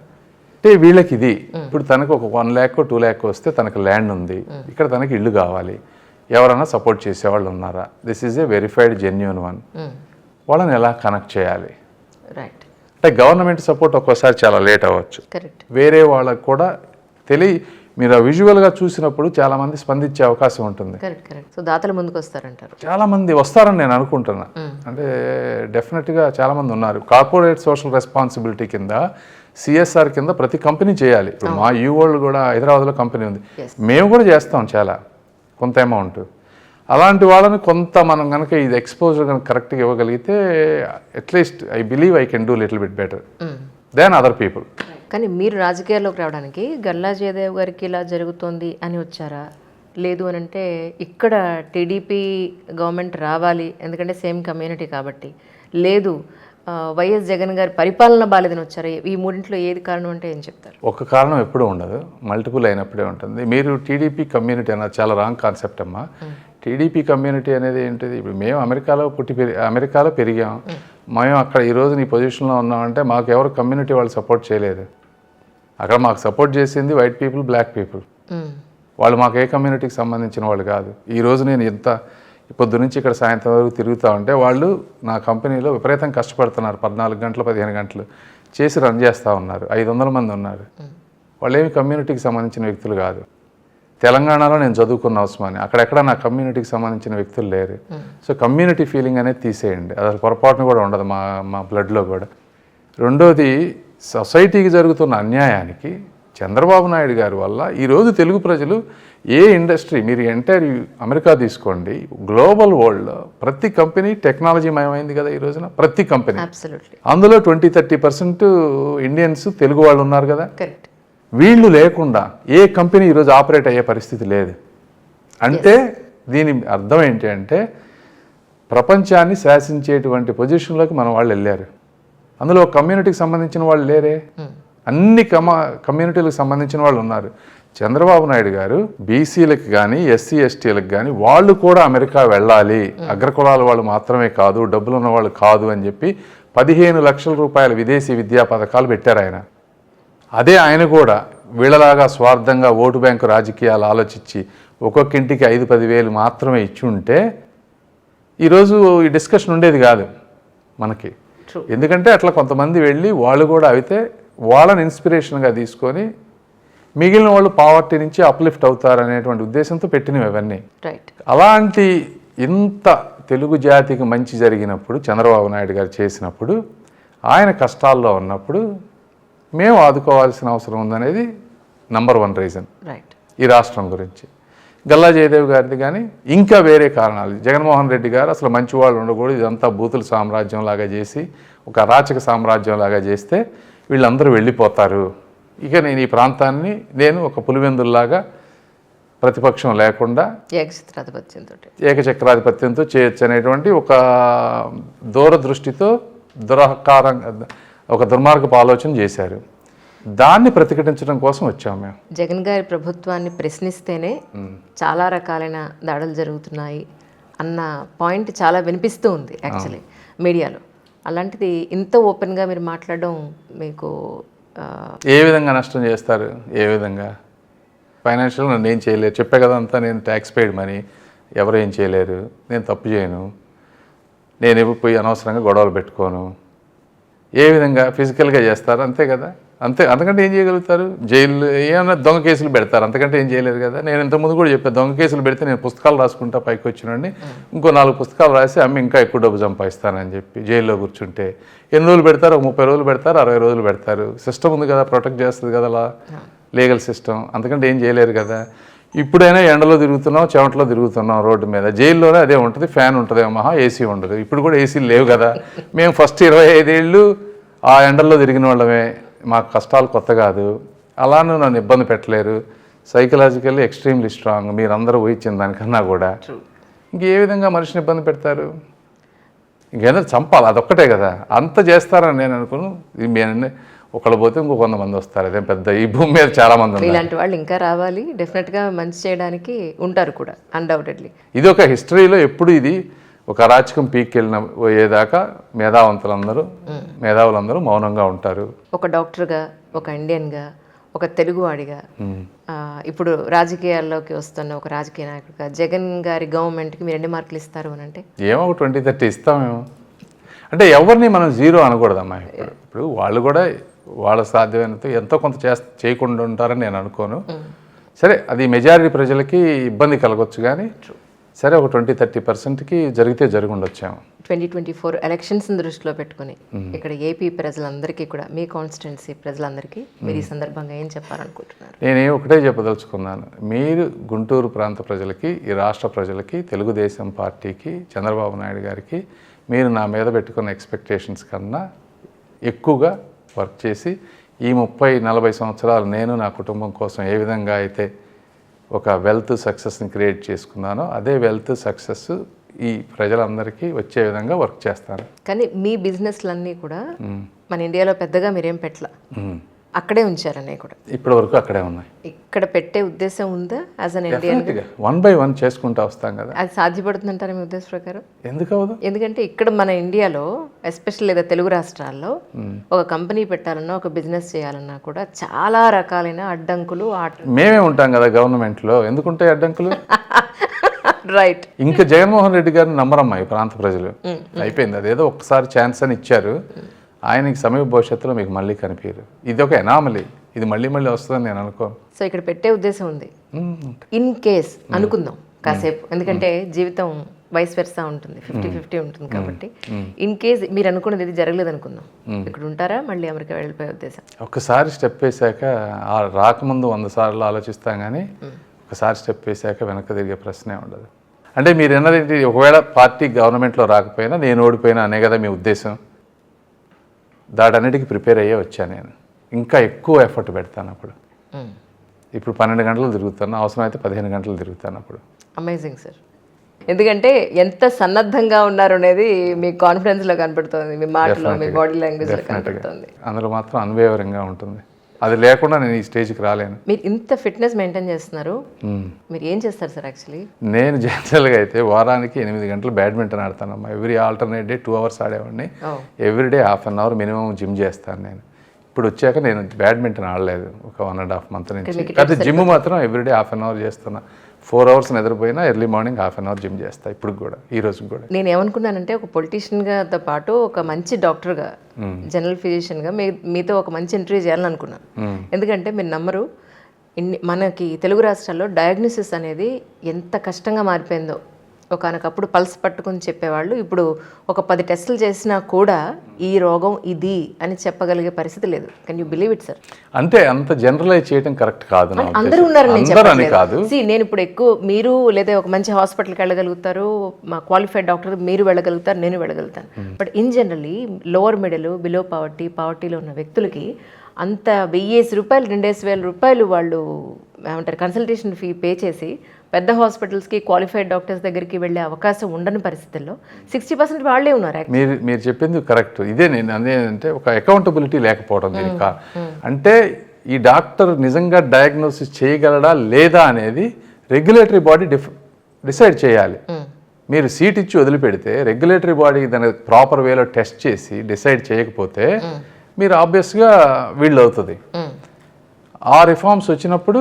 B: అంటే వీళ్ళకి ఇది ఇప్పుడు తనకు ఒక 1 lakh 2 lakh వస్తే తనకు ల్యాండ్ ఉంది, ఇక్కడ తనకి ఇల్లు కావాలి, ఎవరైనా సపోర్ట్ చేసేవాళ్ళు ఉన్నారా, this is a verified genuine one, వాళ్ళని ఎలా కనెక్ట్ చేయాలి.
A: రైట్.
B: అంటే గవర్నమెంట్ సపోర్ట్ ఒక్కోసారి చాలా లేట్ అవ్వచ్చు,
A: కరెక్ట్.
B: వేరే వాళ్ళకు కూడా మీరు ఆ విజువల్గా చూసినప్పుడు చాలామంది స్పందించే అవకాశం ఉంటుంది.
A: Correct correct. సో దాతలు ముందుకు వస్తారంటారు.
B: చాలామంది వస్తారని నేను అనుకుంటున్నా. అంటే డెఫినెట్గా చాలామంది ఉన్నారు. కార్పొరేట్ సోషల్ రెస్పాన్సిబిలిటీ కింద సిఎస్ఆర్ కింద ప్రతి కంపెనీ చేయాలి. ఇప్పుడు మా యూవోల్డ్ కూడా హైదరాబాద్లో కంపెనీ ఉంది, మేము కూడా చేస్తాం చాలా కొంత అమౌంట్. అలాంటి వాళ్ళని కొంత మనం కనుక ఇది ఎక్స్పోజర్ కనుక కరెక్ట్గా ఇవ్వగలిగితే at least I believe I can do little bit better than other people.
A: కానీ మీరు రాజకీయాల్లోకి రావడానికి గల్లా జయదేవ్ గారికి ఇలా జరుగుతోంది అని వచ్చారా, లేదు అని అంటే ఇక్కడ టీడీపీ గవర్నమెంట్ రావాలి ఎందుకంటే సేమ్ కమ్యూనిటీ కాబట్టి, లేదు వైఎస్ జగన్ గారి పరిపాలన బాలేదని వచ్చారా, ఈ మూడింట్లో ఏది కారణం అంటే ఏం చెప్తారు?
B: ఒక కారణం ఎప్పుడూ ఉండదు, మల్టిపుల్ అయినప్పుడే ఉంటుంది. మీరు టీడీపీ కమ్యూనిటీ అన్నది చాలా రాంగ్ కాన్సెప్ట్ అమ్మా. టీడీపీ కమ్యూనిటీ అనేది ఏంటిది? ఇప్పుడు మేము అమెరికాలో పెరిగాం, మేము అక్కడ ఈరోజు నీ పొజిషన్లో ఉన్నామంటే మాకు ఎవరు కమ్యూనిటీ వాళ్ళు సపోర్ట్ చేయలేదు. అక్కడ మాకు సపోర్ట్ చేసింది వైట్ పీపుల్, బ్లాక్ పీపుల్. వాళ్ళు మాకు ఏ కమ్యూనిటీకి సంబంధించిన వాళ్ళు కాదు. ఈరోజు నేను ఎంత పొద్దు నుంచి ఇక్కడ సాయంత్రం వరకు తిరుగుతూ ఉంటే వాళ్ళు నా కంపెనీలో విపరీతం కష్టపడుతున్నారు, 14 గంటలు 15 గంటలు చేసి రన్ చేస్తూ ఉన్నారు. 500 మంది ఉన్నారు. వాళ్ళు ఏమి కమ్యూనిటీకి సంబంధించిన వ్యక్తులు కాదు. తెలంగాణలో నేను చదువుకున్న ఉస్మానియా, అక్కడెక్కడ నా కమ్యూనిటీకి సంబంధించిన వ్యక్తులు లేరు. సో కమ్యూనిటీ ఫీలింగ్ అనేది తీసేయండి, అది పొరపాటును కూడా ఉండదు మా బ్లడ్లో కూడా. రెండోది, సొసైటీకి జరుగుతున్న అన్యాయానికి చంద్రబాబు నాయుడు గారి వల్ల ఈరోజు తెలుగు ప్రజలు ఏ ఇండస్ట్రీ, మీరు ఎంటైర్ అమెరికా తీసుకోండి, గ్లోబల్ వరల్డ్లో ప్రతి కంపెనీ టెక్నాలజీ మయమైంది కదా ఈ రోజున. ప్రతి కంపెనీ, అందులో 20-30% ఇండియన్స్ తెలుగు వాళ్ళు ఉన్నారు కదా. వీళ్ళు లేకుండా ఏ కంపెనీ ఈరోజు ఆపరేట్ అయ్యే పరిస్థితి లేదు. అంటే దీని అర్థం ఏంటి అంటే ప్రపంచాన్ని శాసించేటువంటి పొజిషన్లోకి మన వాళ్ళు వెళ్ళారు. అందులో కమ్యూనిటీకి సంబంధించిన వాళ్ళు లేరే, అన్ని కమ్యూనిటీలకు సంబంధించిన వాళ్ళు ఉన్నారు. చంద్రబాబు నాయుడు గారు బీసీలకు కానీ ఎస్సీ ఎస్టీలకు కానీ వాళ్ళు కూడా అమెరికా వెళ్ళాలి, అగ్రకులాల వాళ్ళు మాత్రమే కాదు, డబ్బులు ఉన్న వాళ్ళు కాదు అని చెప్పి 15 లక్షల రూపాయల విదేశీ విద్యా పథకాలు పెట్టారు ఆయన. అదే ఆయన కూడా వీళ్ళలాగా స్వార్థంగా ఓటు బ్యాంకు రాజకీయాలు ఆలోచించి ఒక్కొక్క ఇంటికి 5-10 వేలు మాత్రమే ఇచ్చి ఉంటే ఈరోజు ఈ డిస్కషన్ ఉండేది కాదు మనకి. ఎందుకంటే అట్లా కొంతమంది వెళ్ళి వాళ్ళు కూడా అయితే వాళ్ళని ఇన్స్పిరేషన్గా తీసుకొని మిగిలిన వాళ్ళు పావర్టీ నుంచి అప్లిఫ్ట్ అవుతారు అనేటువంటి ఉద్దేశంతో పెట్టినవి అవన్నీ. అలాంటి ఇంత తెలుగు జాతికి మంచి జరిగినప్పుడు చంద్రబాబు నాయుడు గారు చేసినప్పుడు, ఆయన కష్టాల్లో ఉన్నప్పుడు మేము ఆదుకోవాల్సిన అవసరం ఉందనేది నంబర్ 1 రీజన్ ఈ రాష్ట్రం గురించి. గల్లా జయదేవ్ గారిది కానీ ఇంకా వేరే కారణాలు, జగన్మోహన్ రెడ్డి గారు అసలు మంచి వాళ్ళు ఉండకూడదు, ఇదంతా బూతుల సామ్రాజ్యం లాగా చేసి ఒక అరాచక సామ్రాజ్యం లాగా చేస్తే వీళ్ళందరూ వెళ్ళిపోతారు, ఇక నేను ఈ ప్రాంతాన్ని నేను ఒక పులివెందుల్లాగా ప్రతిపక్షం లేకుండా ఏకచక్రాధిపత్యంతో చేయొచ్చు అనేటువంటి ఒక దూరదృష్టితో ఒక దుర్మార్గపు ఆలోచన చేశారు. దాన్ని ప్రతిఘటించడం కోసం వచ్చాము మేము.
A: జగన్ గారి ప్రభుత్వాన్ని ప్రశ్నిస్తేనే చాలా రకాలైన దాడులు జరుగుతున్నాయి అన్న పాయింట్ చాలా వినిపిస్తూ ఉంది యాక్చువల్లీ మీడియాలో. అలాంటిది ఇంత ఓపెన్గా మీరు మాట్లాడడం మీకు
B: ఏ విధంగా నష్టం చేస్తారు? ఏ విధంగా? ఫైనాన్షియల్గా నన్ను ఏం చేయలేరు, చెప్పే కదా అంతా నేను ట్యాక్స్ పెయిడ్ మనీ, ఎవరు ఏం చేయలేరు, నేను తప్పు చేయను, నేను ఎప్పుడు పోయి అనవసరంగా గొడవలు పెట్టుకోను. ఏ విధంగా? ఫిజికల్గా చేస్తారు అంతే కదా, అంతే. అంతకంటే ఏం చేయగలుగుతారు? జైలు ఏమన్నా దొంగ కేసులు పెడతారు, అంతకంటే ఏం చేయలేరు కదా. నేను ఇంతకుముందు కూడా చెప్పాను, దొంగ కేసులు పెడితే నేను పుస్తకాలు రాసుకుంటా పైకి వచ్చినండి, ఇంకో 4 పుస్తకాలు రాసి అమ్మి ఇంకా ఎక్కువ డబ్బు సంపాదిస్తానని చెప్పి జైల్లో కూర్చుంటే ఎన్ని రోజులు పెడతారు? 30 రోజులు పెడతారు, 60 రోజులు పెడతారు. సిస్టమ్ ఉంది కదా, ప్రొటెక్ట్ చేస్తుంది కదా అలా లీగల్ సిస్టమ్, అంతకంటే ఏం చేయలేరు కదా. ఇప్పుడైనా ఎండలో తిరుగుతున్నాం, చెమటలో తిరుగుతున్నాం రోడ్డు మీద, జైల్లోనే అదే ఉంటుంది, ఫ్యాన్ ఉంటుంది మహా, ఏసీ ఉండదు. ఇప్పుడు కూడా ఏసీలు లేవు కదా. మేము ఫస్ట్ 25 ఏళ్ళు ఆ ఎండల్లో తిరిగిన వాళ్ళమే, మాకు కష్టాలు కొత్త కాదు. అలానే నన్ను ఇబ్బంది పెట్టలేరు. సైకలాజికల్లీ ఎక్స్ట్రీమ్లీ స్ట్రాంగ్, మీరందరూ ఊహించిన దానికన్నా కూడా. ఇంకే విధంగా మనిషిని ఇబ్బంది పెడతారు? ఇంకేదో చంపాలి, అదొక్కటే కదా. అంత చేస్తారని నేను అనుకున్నాను. ఇది ఒకళ్ళు పోతే ఇంకో 100 మంది వస్తారు. అదే పెద్ద ఈ భూమి మీద చాలా మంది ఉన్నారు.
A: ఇలాంటి వాళ్ళు ఇంకా రావాలి, డెఫినెట్గా మంచి చేయడానికి ఉంటారు కూడా అన్డౌటెడ్లీ.
B: ఇది ఒక హిస్టరీలో ఎప్పుడు ఇది ఒక అరాచకం పీక్ వెళ్ళిన పోయేదాకా మేధావులందరూ మౌనంగా ఉంటారు.
A: ఒక డాక్టర్గా, ఒక ఇండియన్గా, ఒక తెలుగువాడిగా, ఇప్పుడు రాజకీయాల్లోకి వస్తున్న ఒక రాజకీయ నాయకుడిగా జగన్ గారి గవర్నమెంట్కి మీరు ఎన్ని మార్కులు ఇస్తారు అని అంటే?
B: ఏమో 20-30 ఇస్తామేమో. అంటే ఎవరిని మనం జీరో అనకూడదమ్మా. ఇప్పుడు వాళ్ళు కూడా వాళ్ళ సాధ్యమైనంత ఎంతో కొంత చేయకుండా ఉంటారని నేను అనుకోను. సరే, అది మెజారిటీ ప్రజలకి ఇబ్బంది కలగొచ్చు, కానీ సరే ఒక 20-30%కి జరిగితే జరిగి ఉండొచ్చాము.
A: 2024 ఎలక్షన్స్ దృష్టిలో పెట్టుకుని ఇక్కడ ఏపీ ప్రజలందరికీ కూడా, మీ కాన్స్టిట్యున్సీ ప్రజలందరికీ మీరు ఈ సందర్భంగా ఏం చెప్పాలనుకుంటున్నారు?
B: నేనే ఒకటే చెప్పదలుచుకున్నాను. మీరు గుంటూరు ప్రాంత ప్రజలకి, ఈ రాష్ట్ర ప్రజలకి, తెలుగుదేశం పార్టీకి, చంద్రబాబు నాయుడు గారికి మీరు నా మీద పెట్టుకున్న ఎక్స్పెక్టేషన్స్ కన్నా ఎక్కువగా వర్క్ చేసి ఈ 30-40 సంవత్సరాలు నేను నా కుటుంబం కోసం ఏ విధంగా అయితే ఒక వెల్త్ సక్సెస్ని క్రియేట్ చేసుకున్నానో అదే వెల్త్ సక్సెస్ ఈ ప్రజలందరికీ వచ్చే విధంగా వర్క్ చేస్తాను.
A: కానీ మీ బిజినెస్లన్నీ కూడా మన ఇండియాలో పెద్దగా మీరేం పెట్టలా, అక్కడే ఉంచారనే కూడా
B: ఇప్పటి వరకు అక్కడే ఉన్నాయి.
A: ఇక్కడ పెట్టే ఉద్దేశం ఉందా యాజ్ అన్ ఇండియన్?
B: 1 by 1 చేసుకుంటూ వస్తాం కదా.
A: అది సాధ్యపడుతుందంటారా మీ ఉద్దేశం ప్రకారం?
B: ఎందుకు అవ్వదు?
A: ఎందుకంటే ఇక్కడ మన ఇండియాలో ఎస్పెషల్ లేదా తెలుగు రాష్ట్రాల్లో ఒక కంపెనీ పెట్టాలన్నా, ఒక బిజినెస్ చేయాలన్నా కూడా చాలా రకాలైన అడ్డంకులు.
B: మేమే ఉంటాం కదా గవర్నమెంట్లో, ఎందుకుంటాయి అడ్డంకులు?
A: రైట్.
B: ఇంకా జగన్మోహన్ రెడ్డి గారిని నమ్మరమ్మా ఈ ప్రాంత ప్రజలు. అయిపోయింది, అదేదో ఒక్కసారి ఛాన్స్ అని ఇచ్చారు. ఆయనకి సమీప భవిష్యత్తులో మీకు మళ్ళీ కనిపించరు. ఇది ఒక ఎనామలీ, ఇది మళ్ళీ వస్తుందని నేను అనుకోను.
A: సో ఇక్కడ పెట్టే ఉద్దేశం ఉంది. ఇన్ కేస్ అనుకుందాం కాసేపు, ఎందుకంటే జీవితం వైస్ వెర్సా ఉంటుంది, 50-50 ఉంటుంది కాబట్టి. ఇన్ కేస్ మీరు అనుకున్నది ఇది జరగలేదు అనుకుందాం, ఇక్కడ ఉంటారా, మళ్ళీ అమెరికా వెళ్ళిపోయే ఉద్దేశం?
B: ఒక్కసారి స్టెప్ వేసాక రాకముందు 100 సార్లు ఆలోచిస్తాం, కానీ ఒకసారి స్టెప్ వేసాక వెనక్కి తిరిగే ప్రశ్నే ఉండదు. అంటే మీరు అన్నది ఒకవేళ పార్టీ గవర్నమెంట్లో రాకపోయినా నేను ఓడిపోయినా అనే కదా మీ ఉద్దేశం. దాటన్నిటికీ ప్రిపేర్ అయ్యే వచ్చాను నేను. ఇంకా ఎక్కువ ఎఫర్ట్ పెడతాను అప్పుడు. ఇప్పుడు 12 గంటలు తిరుగుతాను, అవసరమైతే 15 గంటలు తిరుగుతాను అప్పుడు.
A: Amazing sir. ఎందుకంటే ఎంత సన్నద్ధంగా ఉన్నారు అనేది మీ కాన్ఫిడెన్స్లో కనపడుతుంది, మీ మాటలో, మీ బాడీ లాంగ్వేజ్లో కనపడుతుంది.
B: అందులో మాత్రం అన్వేవరింగ్గా ఉంటుంది. అది లేకుండా నేను ఈ స్టేజ్కి రాలేను.
A: మీరు ఇంత ఫిట్నెస్ మెయింటైన్ చేస్తున్నారు, మీరు ఏం చేస్తారు సార్ యాక్చువల్లీ?
B: నేను జనరల్గా అయితే వారానికి 8 గంటలు బ్యాడ్మింటన్ ఆడతానమ్మా. ఎవ్రీ ఆల్టర్నేట్ డే 2 hours ఆడేవాడిని. ఎవ్రీడే 1/2 hour మినిమం జిమ్ చేస్తాను నేను. ఇప్పుడు వచ్చాక నేను బ్యాడ్మింటన్ ఆడలేదు ఒక 1.5 month నుంచి. అయితే జిమ్ మాత్రం ఎవ్రీడే 1/2 hour చేస్తున్నా. 4 hours నిద్రపోయినా ఎర్లీ మార్నింగ్ 1/2 hour జిమ్ చేస్తా. ఇప్పుడు కూడా, ఈ రోజు కూడా. నేను
A: ఏమనుకున్నానంటే ఒక పొలిటీషియన్గాతో పాటు ఒక మంచి డాక్టర్గా, జనరల్ ఫిజిషియన్గా మీతో ఒక మంచి ఇంటర్వ్యూ చేయాలని అనుకున్నాను. ఎందుకంటే మీరు నమ్మరు, మనకి తెలుగు రాష్ట్రాల్లో డయాగ్నోసిస్ అనేది ఎంత కష్టంగా మారిపోయిందో. ఒకనకప్పుడు పల్స్ పట్టుకుని చెప్పేవాళ్ళు, ఇప్పుడు ఒక 10 టెస్టులు చేసినా కూడా ఈ రోగం ఇది అని చెప్పగలిగే పరిస్థితి లేదు. Can you believe it sir?
B: అంటే అంత జనరలైజ్ చేయడం కరెక్ట్ కాదు.
A: అందరూ ఉన్నారు కాదు. నేను ఇప్పుడు ఎక్కువ మీరు లేదా ఒక మంచి హాస్పిటల్కి వెళ్ళగలుగుతారు, మా క్వాలిఫైడ్ డాక్టర్ మీరు వెళ్ళగలుగుతారు, నేను వెళ్ళగలుగుతాను. But in generally lower middle, below పావర్టీలో ఉన్న వ్యక్తులకి అంత 1000 రూపాయలు 2000 రూపాయలు వాళ్ళు ఏమంటారు కన్సల్టేషన్ ఫీ పే చేసి పెద్ద హాస్పిటల్స్కి, క్వాలిఫైడ్ డాక్టర్స్ దగ్గరికి వెళ్ళే అవకాశం ఉండని పరిస్థితుల్లో 60% వాళ్ళే ఉన్నారు.
B: మీరు చెప్పింది కరెక్ట్. ఇదే నేను అనేదంటే ఒక అకౌంటబిలిటీ లేకపోవడం దీనికి. అంటే ఈ డాక్టర్ నిజంగా డయాగ్నోసిస్ చేయగలడా లేదా అనేది రెగ్యులేటరీ బాడీ డిసైడ్ చేయాలి. మీరు సీట్ ఇచ్చి వదిలిపెడితే రెగ్యులేటరీ బాడీ దాని ప్రాపర్ వేలో టెస్ట్ చేసి డిసైడ్ చేయకపోతే మీరు ఆబ్వియస్గా వీళ్ళు అవుతుంది. ఆ రిఫార్మ్స్ వచ్చినప్పుడు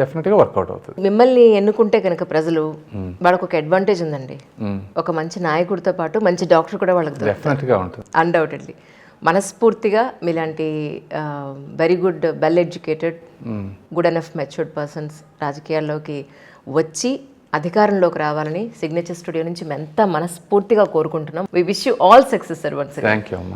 B: డెఫినెట్గా వర్కౌట్ అవుతుంది.
A: మిమ్మల్ని ఎన్నుకుంటే కనుక ప్రజలు, వాళ్ళకు ఒక అడ్వాంటేజ్ ఉందండి. ఒక మంచి నాయకుడితో పాటు మంచి డాక్టర్ కూడా వాళ్ళకి
B: డెఫినెట్గా ఉంటుంది.
A: అన్డౌటెడ్లీ మనస్ఫూర్తిగా మీలాంటి very good, well educated, good enough matured persons రాజకీయాల్లోకి వచ్చి అధికారంలోకి రావాలని సిగ్నేచర్ స్టూడియో నుంచి ఎంత మనస్ఫూర్తిగా కోరుకుంటున్నాం. We wish you all success sir. Once
B: thank you అమ్మా.